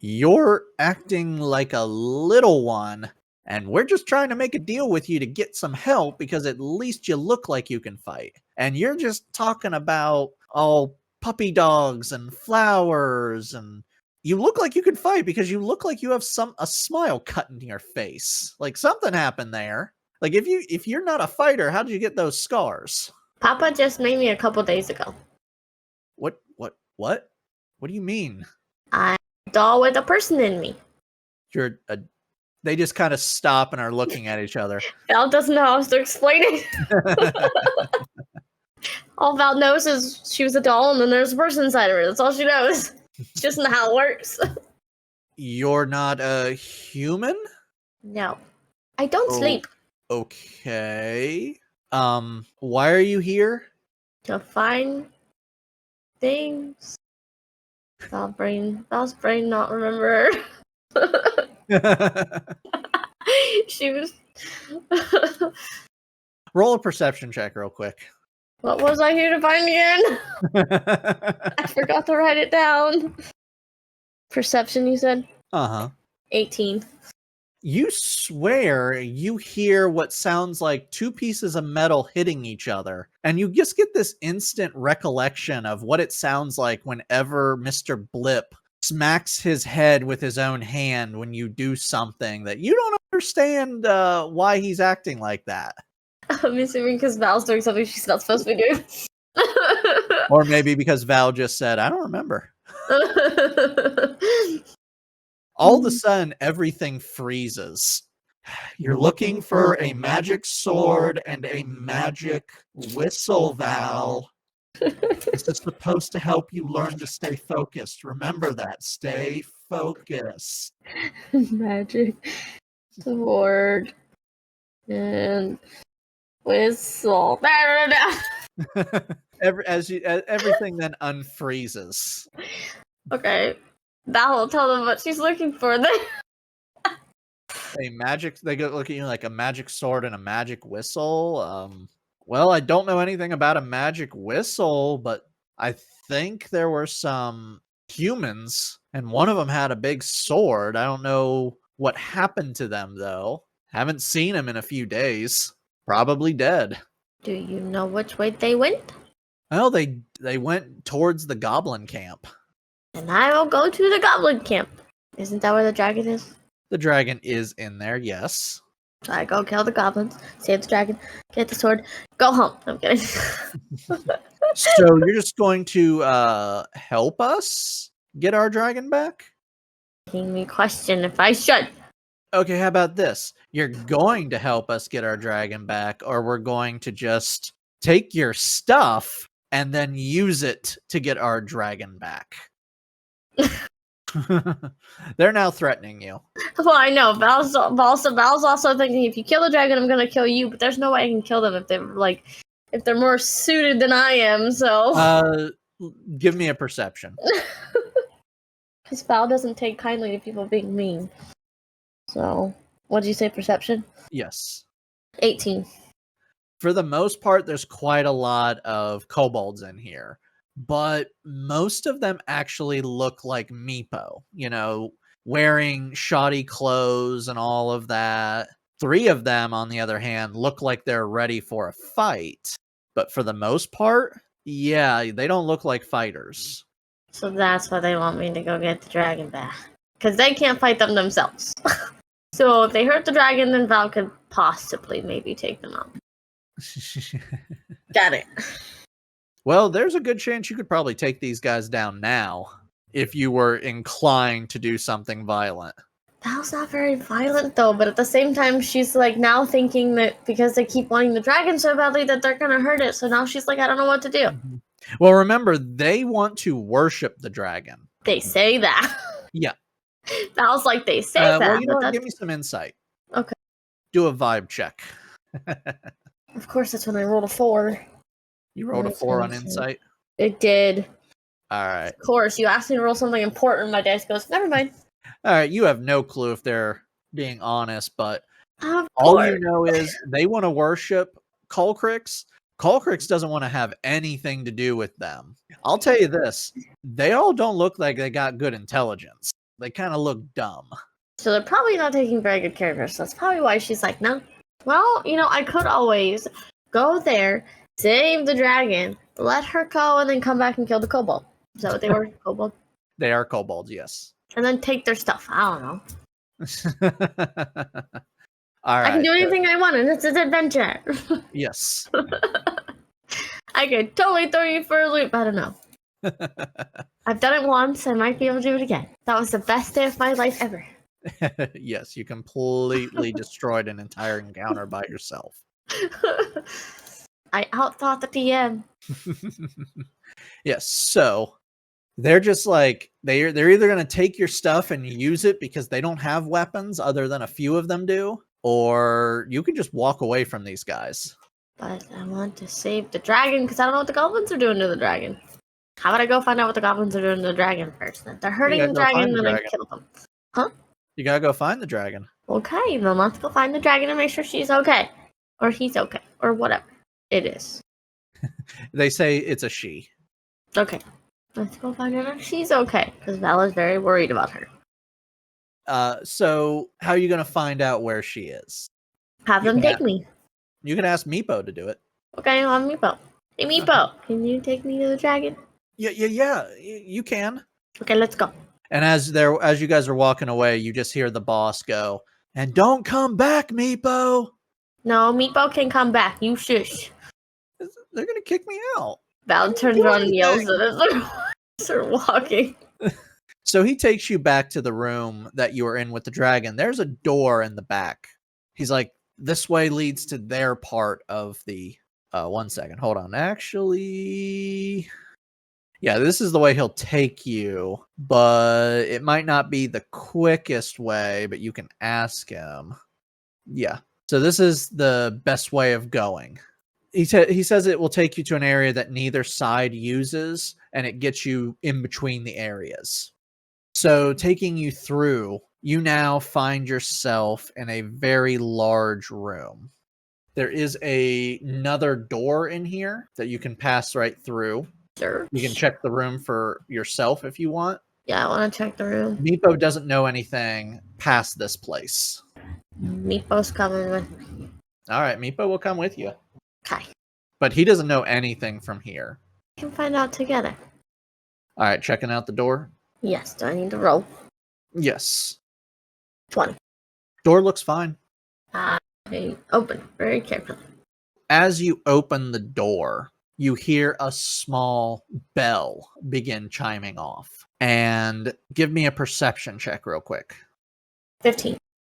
You're acting like a little one, and we're just trying to make a deal with you to get some help because at least you look like you can fight. And you're just talking about all puppy dogs and flowers, and you look like you can fight because you look like you have a smile cut into your face. Like something happened there. Like if you're not a fighter, how did you get those scars? Papa just made me a couple days ago. What? What do you mean? I'm a doll with a person in me. They just kind of stop and are looking at each other. Val doesn't know how else to explain it. All Val knows is she was a doll and then there's a person inside of her. That's all she knows. She doesn't know how it works. You're not a human? No. I don't sleep. Okay. Why are you here? To find things. Val's brain not remember her. She was Roll a perception check real quick. What was I here to find again? I forgot to write it down. Perception, you said? 18. You swear you hear what sounds like two pieces of metal hitting each other, and you just get this instant recollection of what it sounds like whenever Mr. Blip smacks his head with his own hand when you do something that you don't understand why he's acting like that. I'm assuming because Val's doing something she's not supposed to be doing. Or maybe because Val just said, I don't remember. All of a sudden, everything freezes. You're looking for a magic sword and a magic whistle, Val. This is supposed to help you learn to stay focused. Remember that. Stay focused. Magic sword and whistle. Everything then unfreezes. Okay. Val will tell them what she's looking for then. They go look at you like a magic sword and a magic whistle. Well, I don't know anything about a magic whistle, but I think there were some humans, and one of them had a big sword. I don't know what happened to them, though. Haven't seen him in a few days. Probably dead. Do you know which way they went? Well, they went towards the goblin camp. And I will go to the goblin camp. Isn't that where the dragon is? The dragon is in there, yes. So I go kill the goblins, save the dragon, get the sword, go home. I'm kidding. So you're just going to help us get our dragon back? Making me question if I should. Okay, how about this? You're going to help us get our dragon back, or we're going to just take your stuff and then use it to get our dragon back. They're now threatening you. Well, I know. Val's also thinking if you kill the dragon, I'm gonna kill you. But there's no way I can kill them if they're more suited than I am. So, give me a perception. Because Val doesn't take kindly to people being mean. So, what did you say? Perception? Yes. 18. For the most part, there's quite a lot of kobolds in here, but most of them actually look like Meepo, wearing shoddy clothes and all of that. 3 of them, on the other hand, look like they're ready for a fight, but for the most part, yeah, they don't look like fighters. So that's why they want me to go get the dragon back. Because they can't fight them themselves. So if they hurt the dragon, then Val could possibly maybe take them out. Got it. Well, there's a good chance you could probably take these guys down now if you were inclined to do something violent. Val's not very violent though, but at the same time she's like now thinking that because they keep wanting the dragon so badly that they're gonna hurt it, so now she's like, I don't know what to do. Well, remember, they want to worship the dragon. They say that. Yeah. Val's like, they say that. Well, you know what? Give me some insight. Okay. Do a vibe check. Of course, that's when I rolled a 4. You rolled a 4 on insight? It did. All right. Of course, you asked me to roll something important, my dice goes, never mind. All right, you have no clue if they're being honest, but of all course. you know is they want to worship Culcrix. Culcrix doesn't want to have anything to do with them. I'll tell you this, they all don't look like they got good intelligence. They kind of look dumb. So they're probably not taking very good care of her, so that's probably why she's like, no. Well, I could always go there, save the dragon, let her go, and then come back and kill the kobold. Is that what they were? Kobold? They are kobolds, yes. And then take their stuff. I don't know. All right. I can do anything I want, and it's an adventure. Yes. I could totally throw you for a loop. I don't know. I've done it once. I might be able to do it again. That was the best day of my life ever. Yes, you completely destroyed an entire encounter by yourself. I outthought the DM. Yes, so they're just like they're either going to take your stuff and use it because they don't have weapons other than a few of them do, or you can just walk away from these guys. But I want to save the dragon because I don't know what the goblins are doing to the dragon. How about I go find out what the goblins are doing to the dragon first? If they're hurting the dragon, then I kill them. Huh? You gotta go find the dragon. Okay, then let's go find the dragon and make sure she's okay. Or he's okay. Or whatever it is. They say it's a she. Okay. Let's go find her. She's okay. Because Val is very worried about her. So how are you gonna find out where she is? Have them take me. You can ask Meepo to do it. Okay, I'm Meepo. Hey Meepo, can you take me to the dragon? Yeah, you can. Okay, let's go. And as you guys are walking away, you just hear the boss go, "And don't come back, Meepo." No, Meepo can come back. You shush. They're gonna kick me out. Val turns around and yells at us. Start walking. So he takes you back to the room that you were in with the dragon. There's a door in the back. He's like, this way leads to their part of the... 1 second. Hold on. Actually... Yeah, this is the way he'll take you, but it might not be the quickest way, but you can ask him. Yeah. So this is the best way of going. He says it will take you to an area that neither side uses, and it gets you in between the areas. So taking you through, you now find yourself in a very large room. There is another door in here that you can pass right through. Search. You can check the room for yourself if you want. Yeah, I want to check the room. Meepo doesn't know anything past this place. Meepo's coming with me. All right, Meepo will come with you. Okay. But he doesn't know anything from here. We can find out together. All right, checking out the door? Yes, do I need to roll? Yes. 20. Door looks fine. I open very carefully. As you open the door, you hear a small bell begin chiming off. And give me a perception check real quick. 15.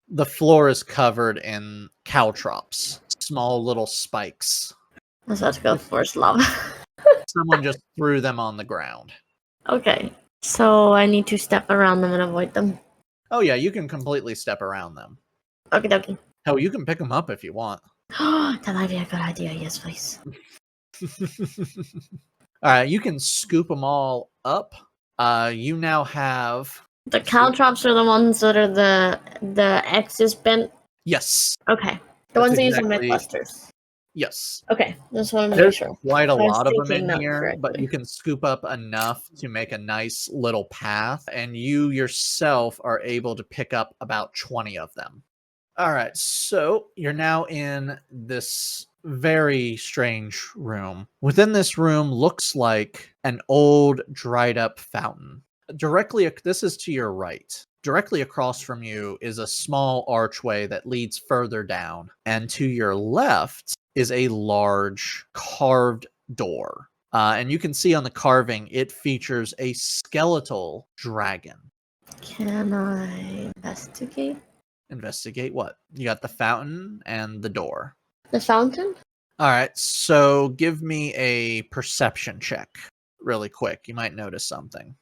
The floor is covered in caltrops, small little spikes. I was about to go first lava. Someone just threw them on the ground. Okay, so I need to step around them and avoid them. Oh yeah, you can completely step around them. Okie dokie. Hell, you can pick them up if you want. That might be a good idea, yes please. All right, you can scoop them all up. You now have... The caltrops are the ones that are the X's bent? Yes. Okay. The ones that use the exactly- Mythbusters. Yes. Okay, just want to make There's sure. quite a I was lot of them thinking in that here, but correctly. you can scoop up enough to make a nice little path, and you yourself are able to pick up about 20 of them. All right, so you're now in this very strange room. Within this room looks like an old dried up fountain. This is to your right. Directly across from you is a small archway that leads further down, and to your left is a large carved door. And you can see on the carving, it features a skeletal dragon. Can I investigate? Investigate what? You got the fountain and the door. The fountain? All right, so give me a perception check really quick. You might notice something.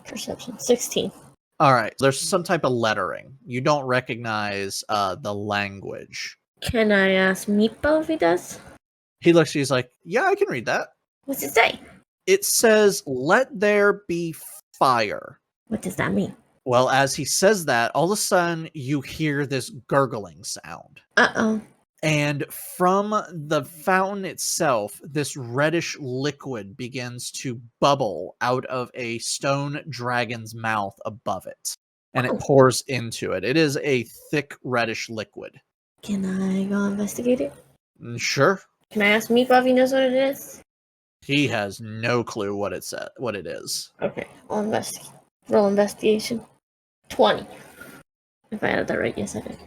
Perception. 16. All right, there's some type of lettering. You don't recognize the language. Can I ask Meepo if he does? He's like, yeah, I can read that. What's it say? It says, let there be fire. What does that mean? Well, as he says that, all of a sudden you hear this gurgling sound. Uh-oh. And from the fountain itself, this reddish liquid begins to bubble out of a stone dragon's mouth above it. And it pours into it. It is a thick reddish liquid. Can I go investigate it? Sure. Can I ask Meepo if he knows what it is? He has no clue what it is. Okay, I'll investigate. Roll investigation. 20. If I added that right, yes I did.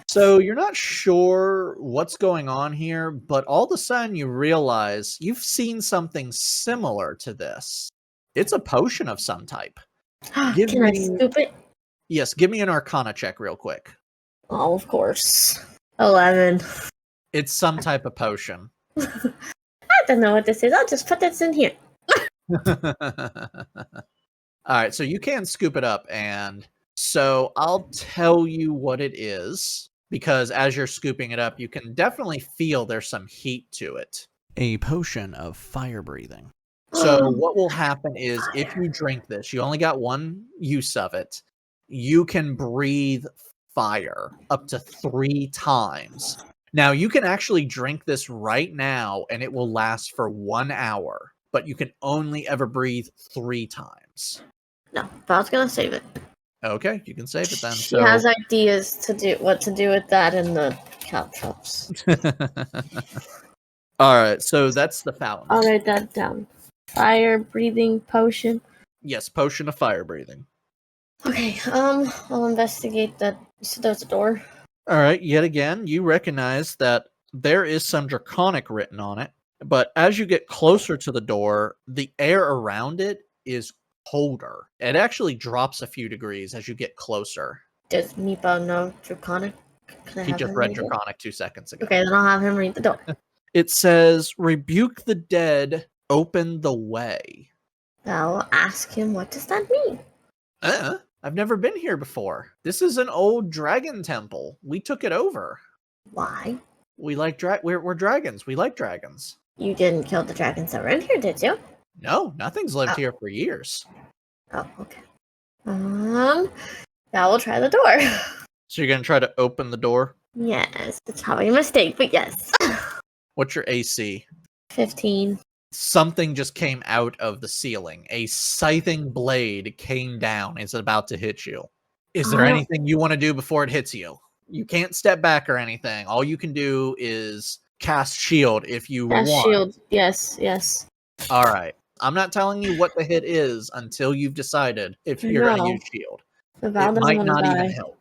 So you're not sure what's going on here, but all of a sudden you realize you've seen something similar to this. It's a potion of some type. Can I scoop it? Yes, give me an Arcana check real quick. Oh, of course. 11. It's some type of potion. I don't know what this is. I'll just put this in here. All right, so you can scoop it up, and so I'll tell you what it is, because as you're scooping it up, you can definitely feel there's some heat to it. A potion of fire breathing. So what will happen is if you drink this, you only got one use of it, you can breathe fire up to 3 times. Now, you can actually drink this right now, and it will last for 1 hour, but you can only ever breathe 3 times. No, but I was gonna save it. Okay, you can save it then. She has ideas to do what to do with that in the caltrops. All right, so that's the fountain. I'll write that down. Fire breathing potion. Yes, potion of fire breathing. Okay, I'll investigate that. You said there's a door. All right, yet again, you recognize that there is some draconic written on it, but as you get closer to the door, the air around it is colder. It actually drops a few degrees as you get closer. Does Meepo know Draconic? He just read Draconic 2 seconds ago. Okay, then I'll have him read the door. It says, rebuke the dead, open the way. I'll ask him, what does that mean? I've never been here before. This is an old dragon temple. We took it over. Why? we're dragons. We like dragons. You didn't kill the dragons that were in here, did you? No, nothing's lived here for years. Oh, okay. Now we'll try the door. So you're gonna try to open the door? Yes, it's probably a mistake, but yes. What's your AC? 15. Something just came out of the ceiling. A scything blade came down. It's about to hit you. Is there anything you want to do before it hits you? You can't step back or anything. All you can do is cast shield if you want. Shield. Yes. All right. I'm not telling you what the hit is until you've decided if you're going to use shield. The Val it might not even help.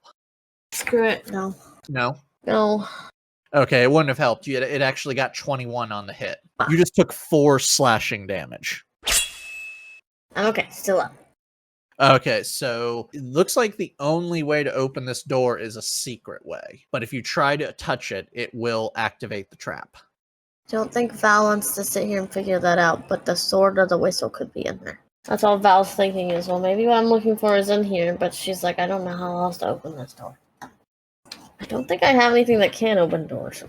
Screw it. No. No? Okay, it wouldn't have helped you. It actually got 21 on the hit. You just took 4 slashing damage. Okay, still up. Okay, so it looks like the only way to open this door is a secret way. But if you try to touch it, it will activate the trap. Don't think Val wants to sit here and figure that out, but the sword or the whistle could be in there. That's all Val's thinking is, well, maybe what I'm looking for is in here, but she's like, I don't know how else to open this door. I don't think I have anything that can open doors.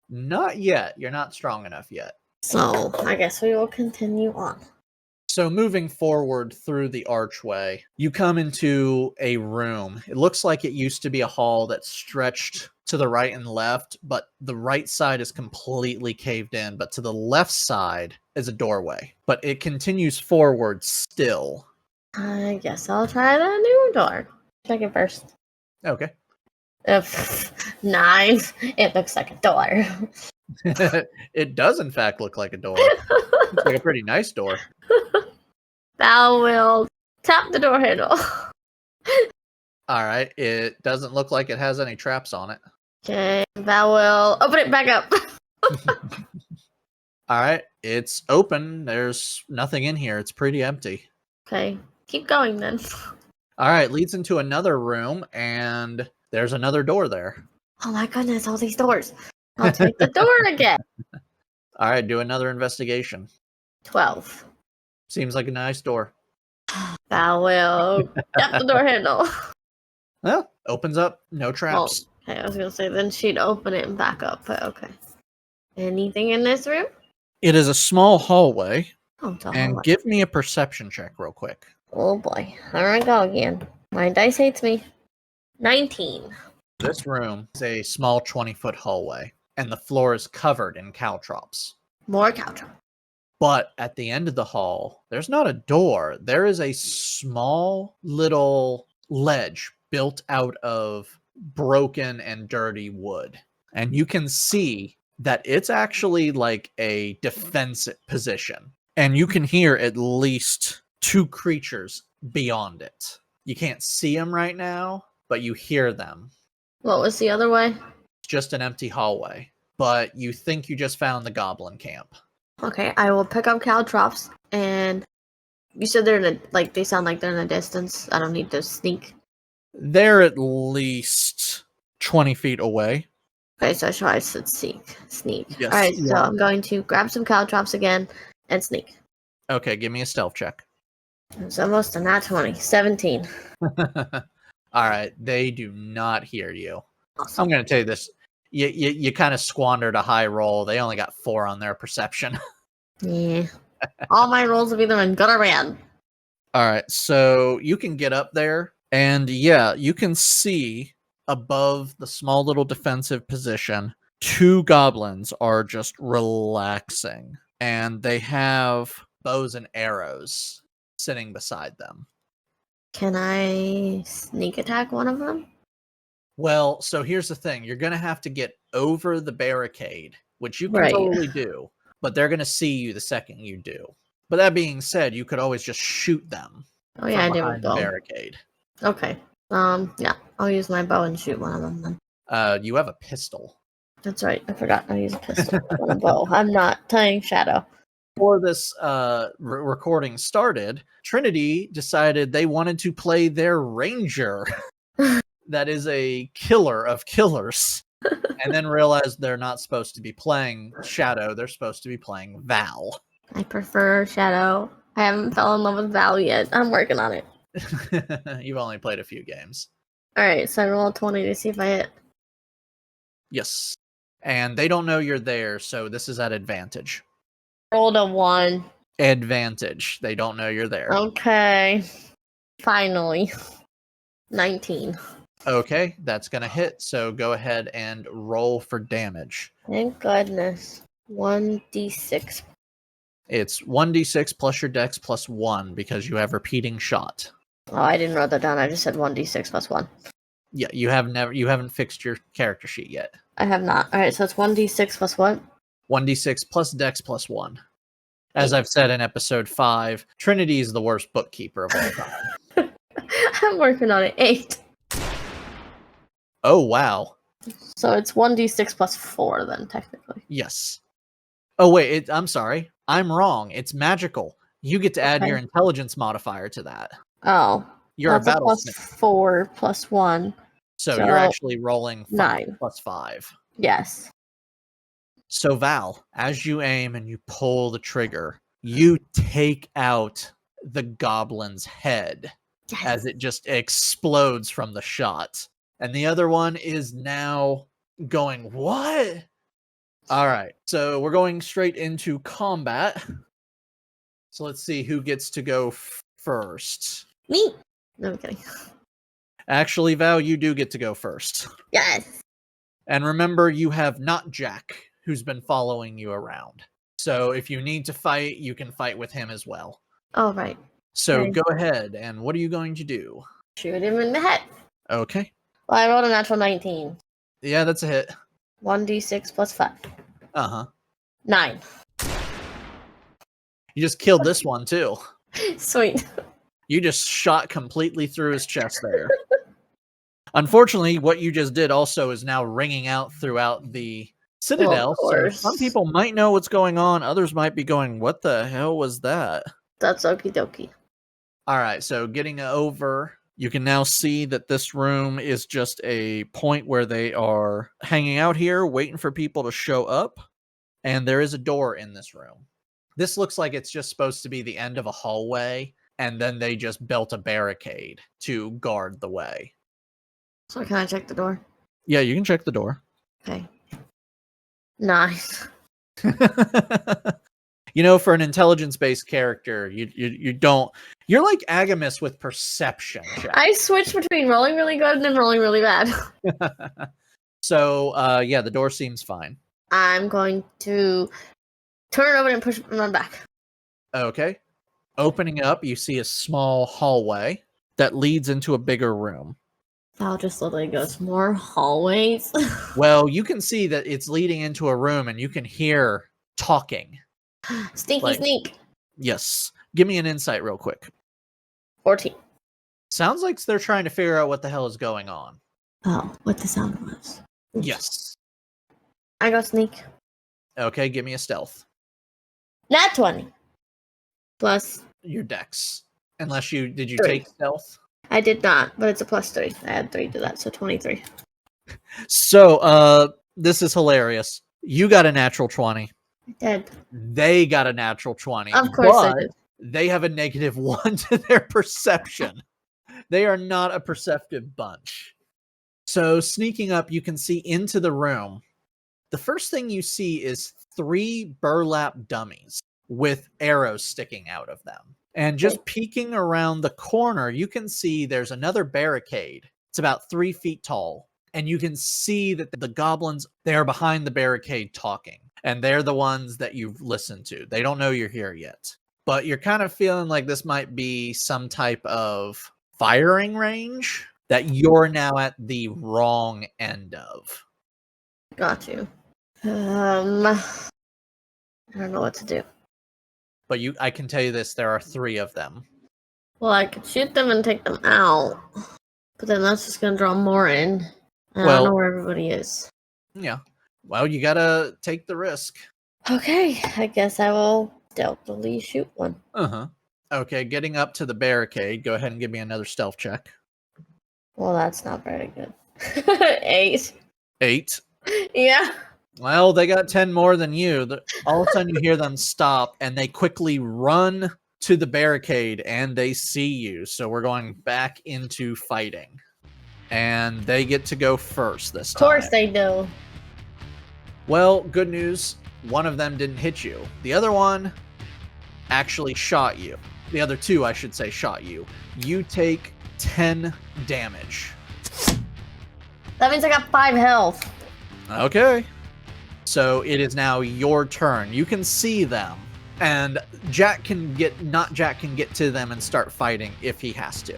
Not yet. You're not strong enough yet. So, I guess we will continue on. So moving forward through the archway, you come into a room. It looks like it used to be a hall that stretched to the right and left, but the right side is completely caved in. But to the left side is a doorway, but it continues forward still. I guess I'll try the new door. Check it first. Okay. 9. It looks like a door. It does, in fact, look like a door. It's like a pretty nice door. Val will tap the door handle. All right. It doesn't look like it has any traps on it. Okay. Val will open it back up. All right. It's open. There's nothing in here. It's pretty empty. Okay. Keep going then. All right. Leads into another room, and there's another door there. Oh my goodness, all these doors. I'll take the door again. All right. Do another investigation. 12. Seems like a nice door. Val will tap the door handle. Well, opens up. No traps. Oh, okay, I was going to say then she'd open it and back up, but okay. Anything in this room? It is a small hallway. Oh, it's a and hallway. give me a perception check real quick. Oh boy. Here I go again. My dice hates me. 19. This room is a small 20-foot hallway, and the floor is covered in caltrops. More caltrops. But at the end of the hall, there's not a door. There is a small little ledge built out of broken and dirty wood. And you can see that it's actually like a defensive position. And you can hear at least 2 creatures beyond it. You can't see them right now, but you hear them. What was the other way? It's just an empty hallway. But you think you just found the goblin camp. Okay, I will pick up caltrops, and you said they're in a, they sound like they're in a distance. I don't need to sneak. They're at least 20 feet away. Okay, so I said sneak. Yes, Alright, so I'm going to grab some caltrops again and sneak. Okay, give me a stealth check. It's almost a nat 20. 17. Alright, they do not hear you. Awesome. I'm going to tell you this. You kind of squandered a high roll. They only got 4 on their perception. Yeah. All my rolls have either been good or bad. Alright, so you can get up there, and yeah, you can see above the small little defensive position, 2 goblins are just relaxing, and they have bows and arrows sitting beside them. Can I sneak attack one of them? Well, so here's the thing. You're going to have to get over the barricade, which you can totally do, but they're going to see you the second you do. But that being said, you could always just shoot them. Oh yeah, I do. Behind the barricade. Okay. Yeah, I'll use my bow and shoot one of them then. You have a pistol. That's right. I forgot I use a pistol and a bow. I'm not tying shadow. Before this recording started, Trinity decided they wanted to play their ranger. That is a killer of killers. And then realized they're not supposed to be playing Shadow. They're supposed to be playing Val. I prefer Shadow. I haven't fell in love with Val yet. I'm working on it. You've only played a few games. Alright, so I roll a 20 to see if I hit. Yes. And they don't know you're there, so this is at advantage. Rolled a 1. Advantage. They don't know you're there. Okay. Finally. 19. Okay, that's going to hit, so go ahead and roll for damage. Thank goodness. 1d6. It's 1d6 plus your dex plus 1 because you have repeating shot. Oh, I didn't write that down. I just said 1d6 plus 1. Yeah, you haven't fixed your character sheet yet. I have not. Alright, so it's 1d6 plus what? 1d6 plus dex plus 1. As I've said in episode 5, Trinity is the worst bookkeeper of all time. I'm working on it. 8. Oh, wow. So it's 1d6 plus 4 then, technically. Yes. Oh, wait, I'm sorry. I'm wrong. It's magical. You get to add your intelligence modifier to that. Oh. You're That's a battlesmith. plus 4 plus 1. So you're actually rolling 9 plus 5. Yes. So Val, as you aim and you pull the trigger, you take out the goblin's head as it just explodes from the shot. And the other one is now going, what? All right, so we're going straight into combat. So let's see who gets to go first. Me. No, I'm kidding. Actually, Val, you do get to go first. Yes. And remember, you have not Jack, who's been following you around. So if you need to fight, you can fight with him as well. Oh, right. So go ahead, and what are you going to do? Shoot him in the head. Okay. Well, I rolled a natural 19. Yeah, that's a hit. 1d6 plus 5. Uh-huh. 9. You just killed this one, too. Sweet. You just shot completely through his chest there. Unfortunately, what you just did also is now ringing out throughout the Citadel. So some people might know what's going on. Others might be going, what the hell was that? That's okie dokie. All right, so getting over, you can now see that this room is just a point where they are hanging out here, waiting for people to show up. And there is a door in this room. This looks like it's just supposed to be the end of a hallway, and then they just built a barricade to guard the way. So can I check the door? Yeah, you can check the door. Okay. Nice. You know, for an intelligence-based character, you don't... You're like Agamis with perception. I switched between rolling really good and then rolling really bad. So, yeah, the door seems fine. I'm going to turn it over and push it and run back. Okay. Opening up, you see a small hallway that leads into a bigger room. Val just literally goes, more hallways? Well, you can see that it's leading into a room, and you can hear talking. Sneaky sneak. Yes. Give me an insight real quick. 14. Sounds like they're trying to figure out what the hell is going on. Oh, what the sound was. Oops. Yes. I go sneak. Okay, give me a stealth. Nat 20. Plus Your dex. Unless you... Did you 3. take stealth? I did not, but it's a plus 3. I had 3 to that, so 23. So, this is hilarious. You got a natural 20. I did. They got a natural 20. Of course I did. They have a -1 to their perception. They are not a perceptive bunch. So, sneaking up, you can see into the room. The first thing you see is 3 burlap dummies with arrows sticking out of them. And just peeking around the corner, you can see there's another barricade. It's about 3 feet tall. And you can see that the goblins, they're behind the barricade talking. And they're the ones that you've listened to. They don't know you're here yet. But you're kind of feeling like this might be some type of firing range that you're now at the wrong end of. Got you. I don't know what to do. But I can tell you this, there are 3 of them. Well, I could shoot them and take them out. But then that's just going to draw more in. And I don't know where everybody is. Yeah. Well, you gotta take the risk. Okay, I guess I will stealthily shoot one. Uh-huh. Okay, getting up to the barricade. Go ahead and give me another stealth check. Well, that's not very good. 8. 8. Yeah. Well, they got 10 more than you. All of a sudden you hear them stop, and they quickly run to the barricade, and they see you. So we're going back into fighting. And they get to go first this time. Of course they do. Well, good news. One of them didn't hit you. The other one actually shot you. The other two, I should say, shot you. You take 10 damage. That means I got 5 health. Okay. So it is now your turn. You can see them. And Jack can get to them and start fighting if he has to.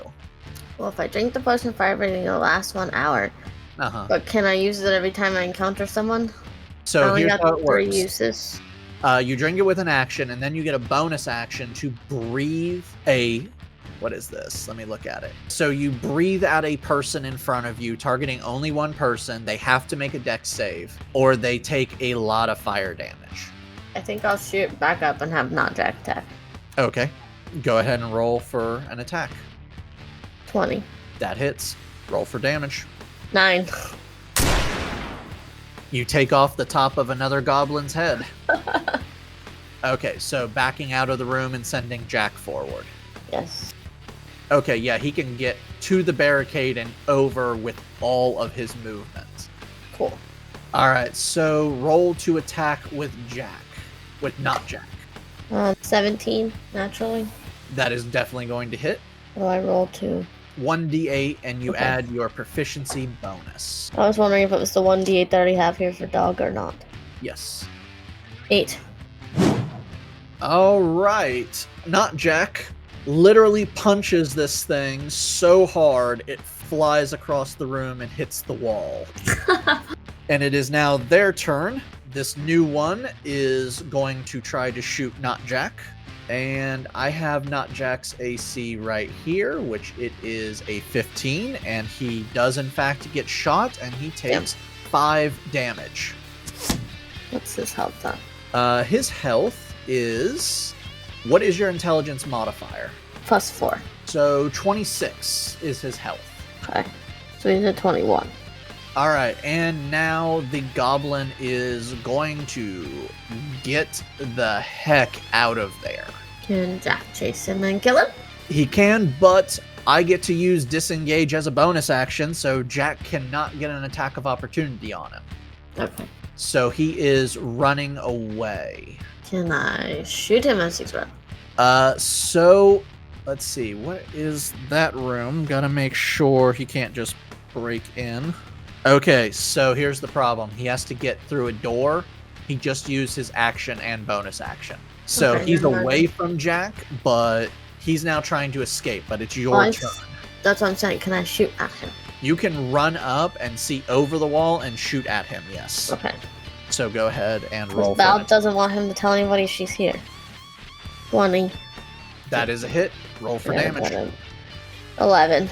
Well, if I drink the potion of fire breathing, it'll last 1 hour. But can I use it every time I encounter someone? So here's how it works. 3 uses. You drink it with an action, and then you get a bonus action to breathe a... What is this? Let me look at it. So you breathe at a person in front of you, targeting only one person. They have to make a dex save, or they take a lot of fire damage. I think I'll shoot back up and have not Jack attack. Okay. Go ahead and roll for an attack. 20. That hits. Roll for damage. 9. You take off the top of another goblin's head. Okay, so backing out of the room and sending Jack forward. Yes. Okay, yeah, he can get to the barricade and over with all of his movement. Cool. All right, so roll to attack with Jack. With not Jack. 17, naturally. That is definitely going to hit. What do I roll to? 1d8, and you add your proficiency bonus. I was wondering if it was the 1d8 that I already have here for dog or not. Yes. 8. All right. Not Jack literally punches this thing so hard it flies across the room and hits the wall. And it is now their turn. This new one is going to try to shoot Not Jack. And I have Not Jack's AC right here, which it is a 15. And he does, in fact, get shot, and he takes 5 damage. What's his health on? His health is... What is your intelligence modifier? +4. So 26 is his health. Okay. So he's at 21. All right, and now the goblin is going to get the heck out of there. Can Jack chase him and kill him? He can, but I get to use disengage as a bonus action, so Jack cannot get an attack of opportunity on him. Okay. So he is running away. Can I shoot him as he's running? So let's see, what is that room? Gotta make sure he can't just break in. Okay, so here's the problem. He has to get through a door. He just used his action and bonus action. So he's away from Jack, but he's now trying to escape, but it's your turn. That's what I'm saying. Can I shoot at him? You can run up and see over the wall and shoot at him, yes. Okay. So go ahead and roll. Val doesn't want him to tell anybody she's here. 20. That is a hit. Roll for damage. 11.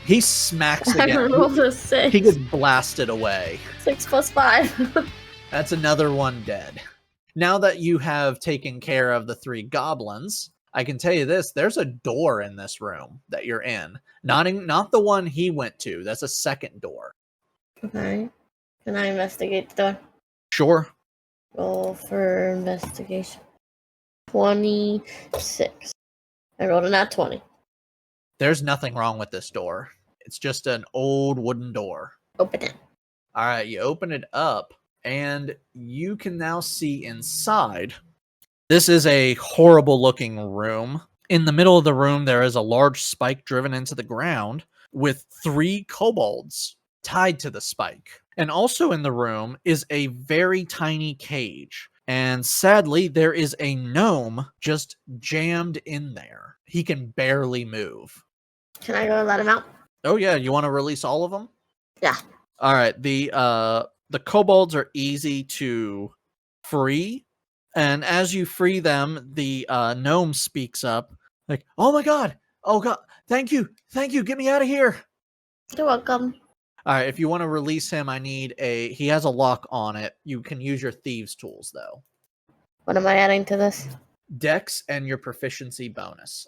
He smacks again. I rolled a 6. He gets blasted away. 6 + 5. That's another one dead. Now that you have taken care of the 3 goblins, I can tell you this, there's a door in this room that you're in. Not the one he went to. That's a second door. Okay. Can I investigate the door? Sure. Roll for investigation. 26. I rolled a nat 20. There's nothing wrong with this door. It's just an old wooden door. Open it. All right, you open it up, and you can now see inside. This is a horrible looking room. In the middle of the room, there is a large spike driven into the ground with 3 kobolds tied to the spike. And also in the room is a very tiny cage. And sadly, there is a gnome just jammed in there. He can barely move. Can I go let him out? Oh yeah, you want to release all of them? Yeah. All right, the kobolds are easy to free. And as you free them, the gnome speaks up like, "Oh my god. Oh god. Thank you. Get me out of here." You're welcome. All right, if you want to release him, he has a lock on it. You can use your thieves tools though. What am I adding to this? Dex and your proficiency bonus.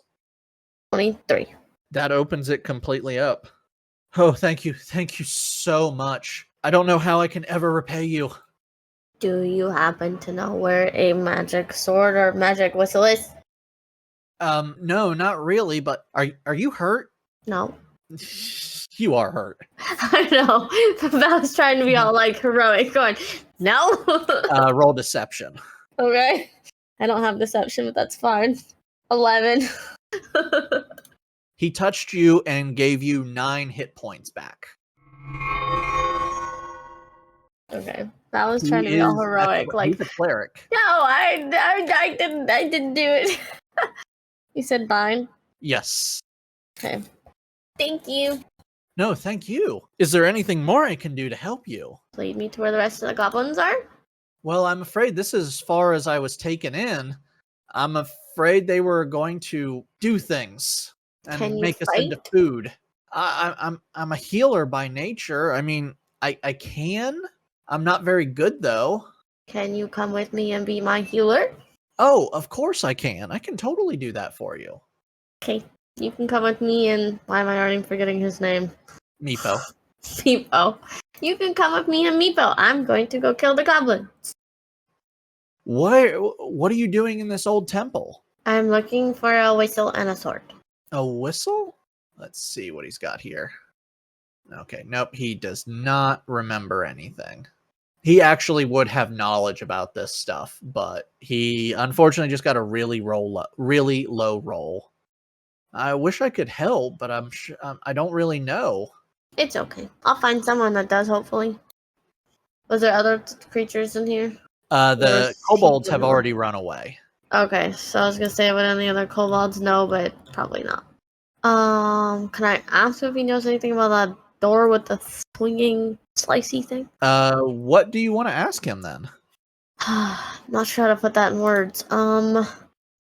23. That opens it completely up. Oh, thank you. Thank you so much. I don't know how I can ever repay you. Do you happen to know where a magic sword or magic whistle is? No, not really, but are you hurt? No. You are hurt. I know. Val's trying to be all like heroic, going, no. Roll deception. Okay. I don't have deception, but that's fine. 11. He touched you and gave you 9 hit points back. Okay. Val was trying to be all heroic, like he's a cleric. No, I didn't do it. You said 9? Yes. Okay. Thank you. No, thank you. Is there anything more I can do to help you? Lead me to where the rest of the goblins are? Well, I'm afraid this is as far as I was taken in. I'm afraid they were going to do things and make us into food. I'm a healer by nature. I mean, I can. I'm not very good though. Can you come with me and be my healer? Oh, of course I can. I can totally do that for you. Okay. You can come with me and why am I already forgetting his name? Meepo. Meepo. You can come with me and Meepo. I'm going to go kill the goblin. What are you doing in this old temple? I'm looking for a whistle and a sword. A whistle? Let's see what he's got here. Okay, nope, he does not remember anything. He actually would have knowledge about this stuff, but he unfortunately just got a really low roll. I wish I could help, but I don't really know. It's okay. I'll find someone that does, hopefully. Was there other creatures in here? The kobolds have already run away. Okay, so I was gonna say, would any other kobolds know, but probably not. Can I ask if he knows anything about that door with the swinging slicey thing? What do you want to ask him then? Not sure how to put that in words.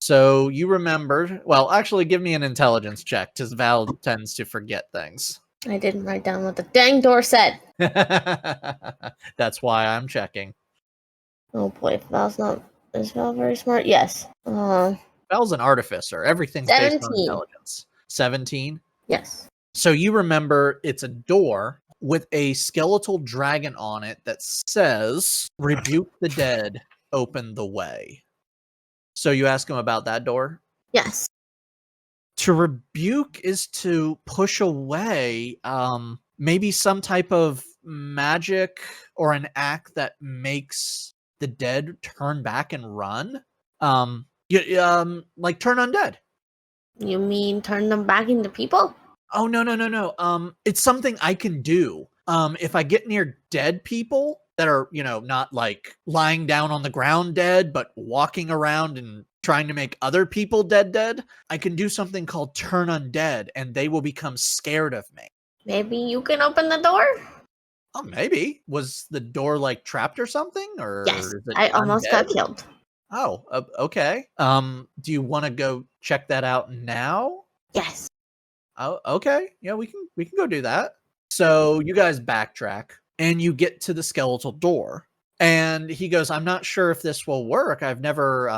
So you remembered. Well, actually, give me an intelligence check, because Val tends to forget things. I didn't write down what the dang door said. That's why I'm checking. Oh boy, is Val very smart? Yes. Val's an artificer. Everything's 17. based on intelligence. 17? Yes. So you remember it's a door with a skeletal dragon on it that says, "Rebuke the dead, open the way." So you ask him about that door? Yes. To rebuke is to push away maybe some type of magic or an act that makes the dead turn back and run. Like turn undead. You mean turn them back into people? Oh, no. It's something I can do. If I get near dead people that are, not like lying down on the ground dead, but walking around and trying to make other people dead, I can do something called turn undead, and they will become scared of me. Maybe you can open the door? Oh, maybe. Was the door like trapped or something? Or yes, I almost got killed. Oh, okay. Do you want to go check that out now? Yes. Oh, okay. Yeah, we can go do that. So you guys backtrack and you get to the skeletal door, and he goes, "I'm not sure if this will work. I've never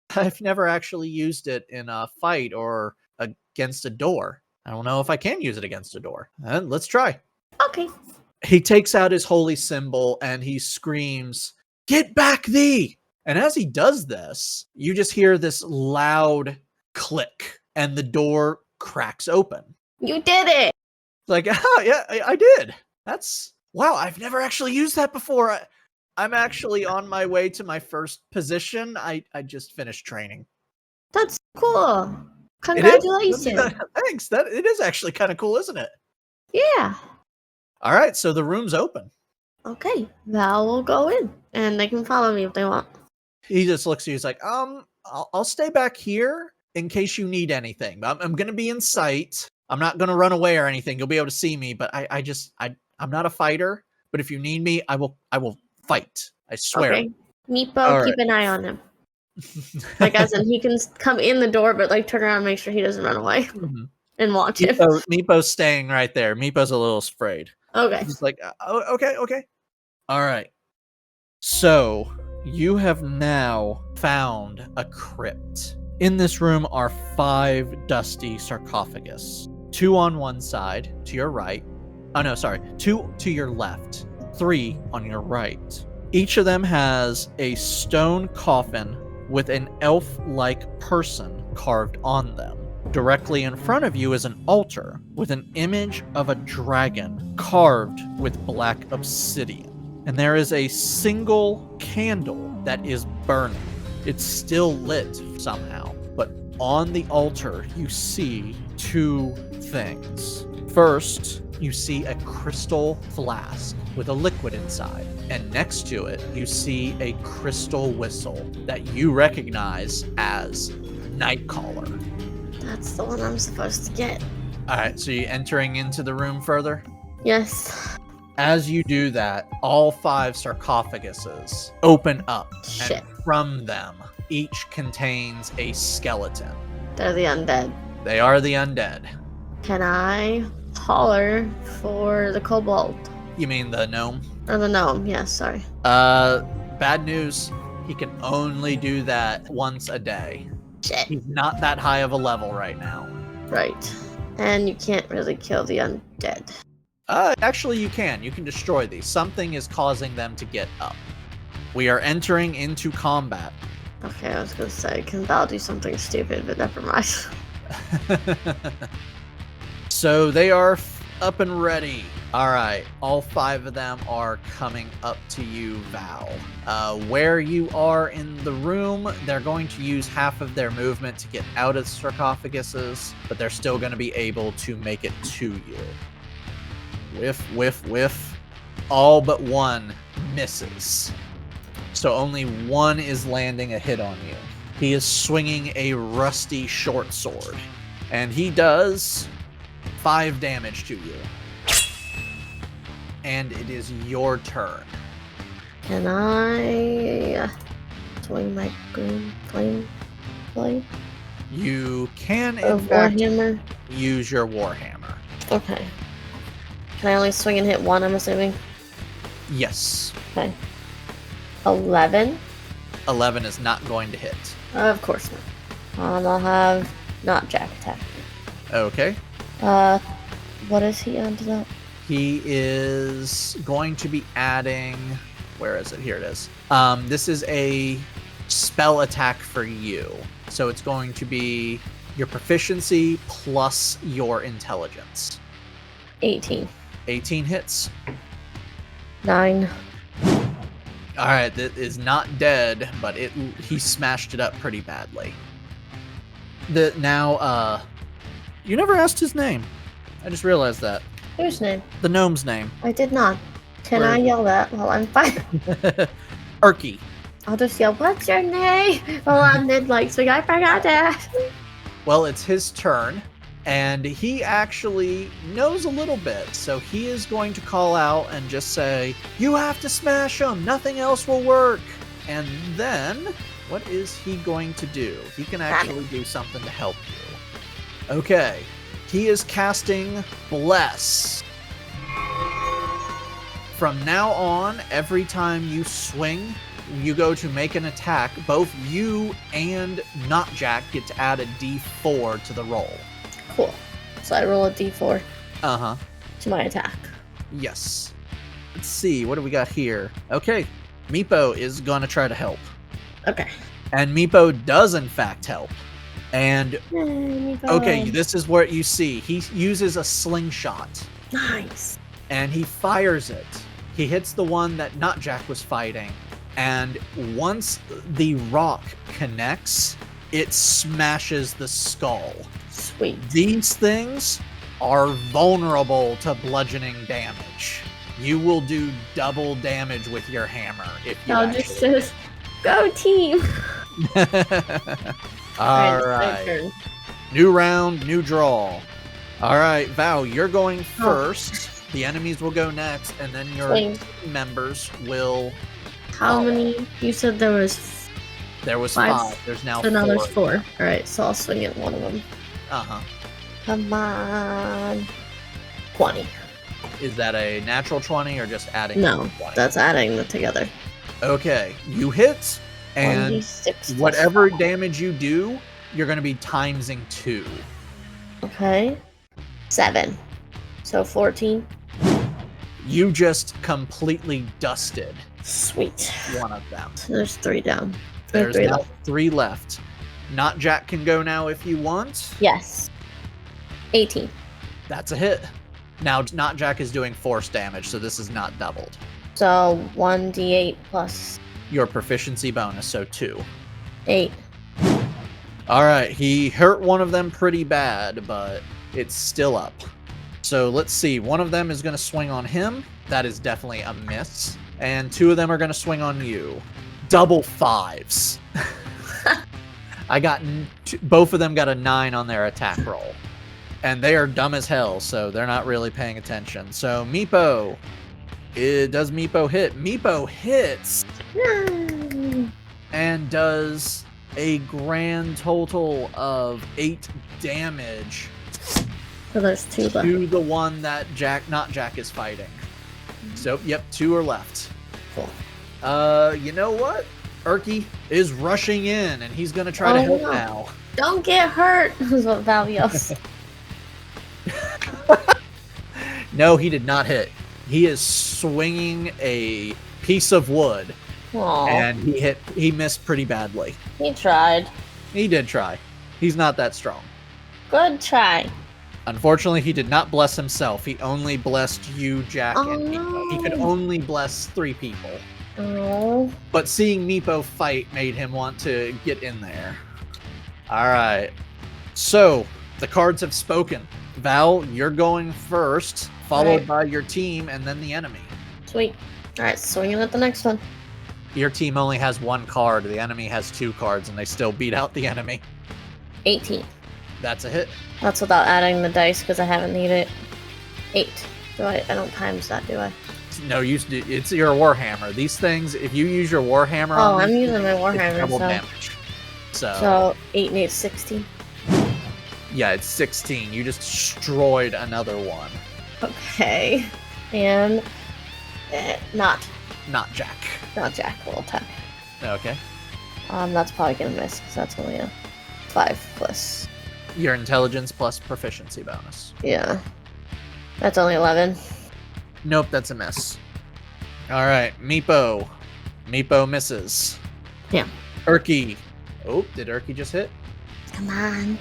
actually used it in a fight or against a door. I don't know if I can use it against a door. Let's try." Okay. He takes out his holy symbol and he screams, "Get back thee!" And as he does this, you just hear this loud click and the door cracks open. You did it! Like, oh, yeah, I did. Wow, I've never actually used that before. I'm actually on my way to my first position. I just finished training. That's cool. Congratulations. Thanks. It is actually kind of cool, isn't it? Yeah. All right, so the room's open. Okay. Val will go in, and they can follow me if they want. He just looks at you. He's like, I'll stay back here in case you need anything. I'm going to be in sight. I'm not going to run away or anything. You'll be able to see me, but I'm not a fighter. But if you need me, I will fight. I swear. Okay. Meepo, keep an eye on him. Like, as in, he can come in the door, but like turn around and make sure he doesn't run away and watch him. Meepo's staying right there. Meepo's a little afraid. Okay. He's like, okay. All right. So you have now found a crypt. In this room are 5 dusty sarcophagus. 2 on one side, to your right. Oh, no, sorry. 2 to your left. 3 on your right. Each of them has a stone coffin with an elf-like person carved on them. Directly in front of you is an altar with an image of a dragon carved with black obsidian. And there is a single candle that is burning. It's still lit somehow, but on the altar you see two things. First, you see a crystal flask with a liquid inside, and next to it you see a crystal whistle that you recognize as Nightcaller. That's the one I'm supposed to get. Alright, so you're entering into the room further? Yes. As you do that, all 5 sarcophaguses open up, Shit. and from them, each contains a skeleton. They're the undead. They are the undead. Can I holler for the kobold? You mean the gnome? Or the gnome, yes, sorry. Bad news. He can only do that once a day. Shit. He's not that high of a level right now. Right. And you can't really kill the undead. Actually, you can. You can destroy these. Something is causing them to get up. We are entering into combat. Okay, I was gonna say, can Val do something stupid, but never mind. So they are up and ready. All right, all 5 of them are coming up to you, Val. Where you are in the room, they're going to use half of their movement to get out of the sarcophaguses, but they're still going to be able to make it to you. Whiff, whiff, whiff. All but one misses. So only one is landing a hit on you. He is swinging a rusty short sword, and he does 5 damage to you. And it is your turn. Can I swing my green flame blade? You can, Or in fact, warhammer? use your warhammer. Okay. Can I only swing and hit one, I'm assuming? Yes. Okay. 11? 11 is not going to hit. Of course not. I'll have not Jack attack. Okay. What is he onto that? He is going to be adding... Where is it? Here it is. This is a spell attack for you. So it's going to be your proficiency plus your intelligence. 18. 18 hits. 9. All right, that is not dead, but he smashed it up pretty badly. You never asked his name. I just realized that. Whose name? The gnome's name. I did not. Can I yell that while I'm fighting? Erky. I'll just yell, what's your name? While I'm mid-like, so I forgot that. Well, it's his turn, and he actually knows a little bit, so he is going to call out and just say, you have to smash him, nothing else will work. And then, what is he going to do? He can actually do something to help you. Okay, he is casting Bless. From now on, every time you swing, you go to make an attack, both you and not Jack get to add a d4 to the roll. Cool. So I roll a d4 Uh-huh. to my attack. Yes. Let's see, what do we got here? Okay, Meepo is gonna try to help. Okay. And Meepo does in fact help. And, okay, this is what you see. He uses a slingshot. Nice. And he fires it. He hits the one that not Jack was fighting. And once the rock connects, it smashes the skull. Sweet. These things are vulnerable to bludgeoning damage. You will do double damage with your hammer if you I'll just says, go team. All right. New round, new draw. All right, Val, you're going first. The enemies will go next, and then your team members will... How many? You said there was... There was 5. There's now 4. So now there's 4. Alright, so I'll swing at one of them. Uh-huh. Come on. 20. Is that a natural 20 or just adding? No, that's adding them together. Okay, you hit, and whatever damage you do, you're going to be timesing 2. Okay. 7. So 14. You just completely dusted. Sweet. One of them. So there's 3 down. There's now 3 left. Not Jack can go now if you want. Yes. 18. That's a hit. Now, Not Jack is doing force damage, so this is not doubled. So 1d8 plus Your proficiency bonus, so 2. 8. All right, he hurt one of them pretty bad, but it's still up. So let's see. One of them is going to swing on him. That is definitely a miss. And 2 of them are going to swing on you. Double 5s. I got both of them got a 9 on their attack roll. And they are dumb as hell, so they're not really paying attention. So Meepo. Does Meepo hit? Meepo hits and does a grand total of 8 damage So there's 2 left. to the one that Not Jack is fighting. So, yep, 2 are left. Cool. You know what? Erky is rushing in, and he's gonna try to help now. Don't get hurt, is what Val yells. No, he did not hit. He is swinging a piece of wood, Aww. and he missed pretty badly. He tried. He did try. He's not that strong. Good try. Unfortunately, he did not bless himself. He only blessed you, Jack, and Meepo. He could only bless 3 people. Oh. But seeing Meepo fight made him want to get in there. All right. So, the cards have spoken. Val, you're going first, followed by your team, and then the enemy. Sweet. Alright, swinging at the next one. Your team only has 1 card. The enemy has 2 cards, and they still beat out the enemy. 18. That's a hit. That's without adding the dice because I haven't needed it. 8. I don't times that, do I? No, it's your Warhammer. These things, if you use your Warhammer Oh, on I'm these, using my it's Warhammer, double so... damage. So 8 and 8 is 16. Yeah, it's 16. You just destroyed another one. Okay. And... Not Jack. Not Jack will attack. Okay. That's probably gonna miss because that's only a 5 plus. Your intelligence plus proficiency bonus. Yeah. That's only 11. Nope, that's a miss. All right, Meepo. Meepo misses. Yeah. Erky. Oh, did Erky just hit? Come on.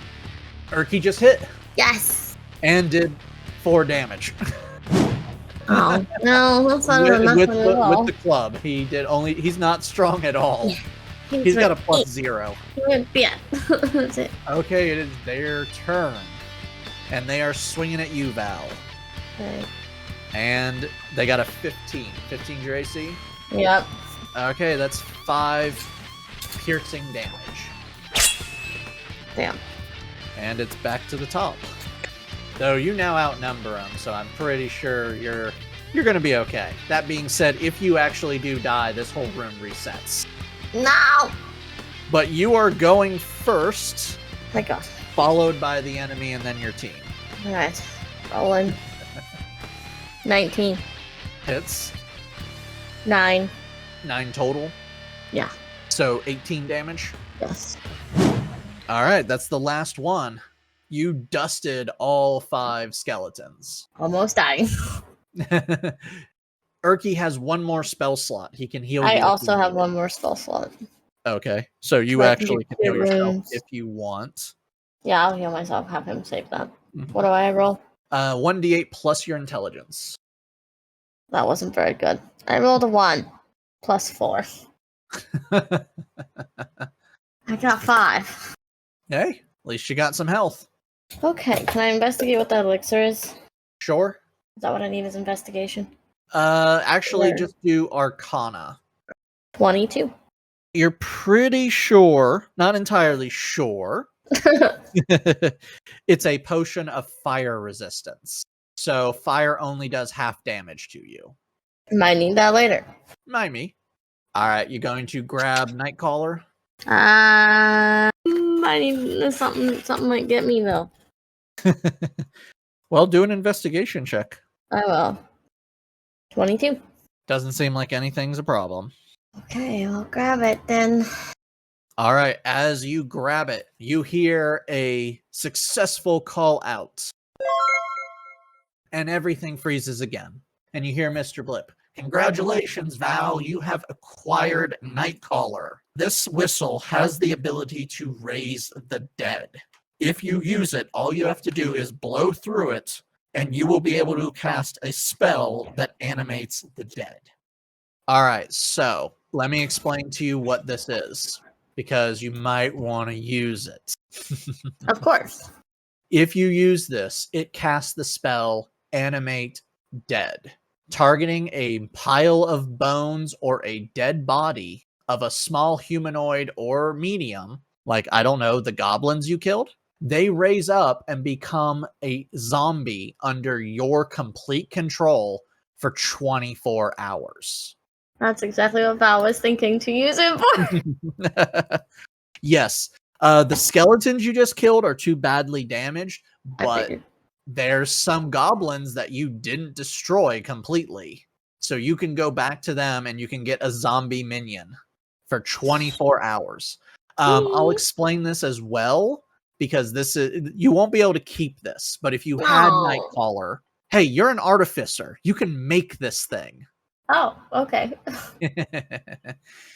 Erky just hit Yes. and did 4 damage. Oh no, that's not enough with at all. the club. He's not strong at all. Yeah. He's got a like +0. Yeah. That's it. Okay, it is their turn. And they are swinging at you, Val. Okay. And they got a 15. 15's your AC? Yep. Okay, that's 5 piercing damage. Damn. And it's back to the top. Though you now outnumber them, so I'm pretty sure you're going to be okay. That being said, if you actually do die, this whole room resets. No! But you are going first, My God. followed by the enemy and then your team. Alright. Rolling. 19. Hits. 9. 9 total. Yeah. So 18 damage. Yes. All right, that's the last one. You dusted all 5 skeletons. Almost dying. Erky has 1 more spell slot. He can heal you. I also have 1 more spell slot. Okay, so you I actually can can heal get yourself runes. if you want. Yeah, I'll heal myself. Have him save that. Mhm. What do I roll? 1d8 plus your intelligence. That wasn't very good. I rolled a 1. Plus 4. I got 5. Hey, at least you got some health. Okay, can I investigate what that elixir is? Sure. Is that what I need as investigation? Actually, Sure. just do Arcana. 22. You're pretty sure, not entirely sure. It's a potion of fire resistance. So fire only does half damage to you. Might need that later. Mind me. All right, you going to grab Nightcaller? I need something might get me though. Well, do an investigation check. I will. 22. Doesn't seem like anything's a problem. Okay, I'll grab it then. All right, as you grab it, you hear a successful call out. And everything freezes again. And you hear Mr. Blip. Congratulations, Val, you have acquired Nightcaller. This whistle has the ability to raise the dead. If you use it, all you have to do is blow through it, and you will be able to cast a spell that animates the dead. All right, so let me explain to you what this is, because you might want to use it. Of course. If you use this, it casts the spell Animate Dead, targeting a pile of bones or a dead body of a small humanoid or medium, like, I don't know, the goblins you killed. They raise up and become a zombie under your complete control for 24 hours. That's exactly what Val was thinking to use it for. Yes. The skeletons you just killed are too badly damaged, but there's some goblins that you didn't destroy completely. So you can go back to them and you can get a zombie minion for 24 hours. I'll explain this as well, because this is, you won't be able to keep this, but if you had Nightcaller, hey, you're an artificer. You can make this thing. Oh, okay.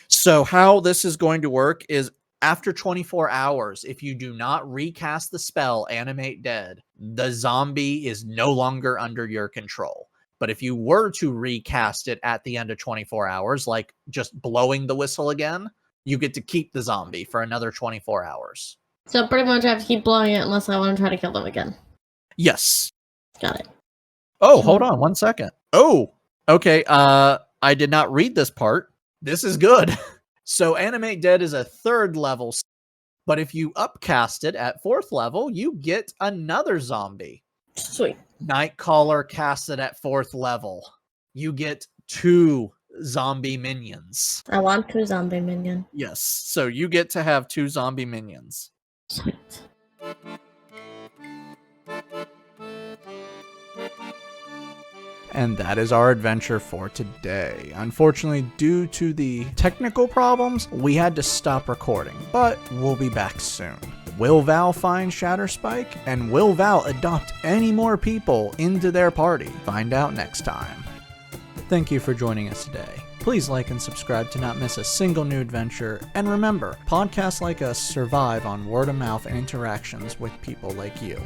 So how this is going to work is, after 24 hours, if you do not recast the spell Animate Dead, the zombie is no longer under your control. But if you were to recast it at the end of 24 hours, like just blowing the whistle again, you get to keep the zombie for another 24 hours. So pretty much I have to keep blowing it unless I want to try to kill them again. Yes. Got it. Oh, hold on 1 second. Oh, okay. I did not read this part. This is good. So Animate Dead is a 3rd level, but if you upcast it at 4th level, you get another zombie. Sweet. Nightcaller casted at 4th level. You get 2 zombie minions. I want 2 zombie minions. Yes, so you get to have 2 zombie minions. Sweet. And that is our adventure for today. Unfortunately, due to the technical problems, we had to stop recording, but we'll be back soon. Will Val find Shatterspike? And will Val adopt any more people into their party? Find out next time. Thank you for joining us today. Please like and subscribe to not miss a single new adventure. And remember, podcasts like us survive on word of mouth and interactions with people like you.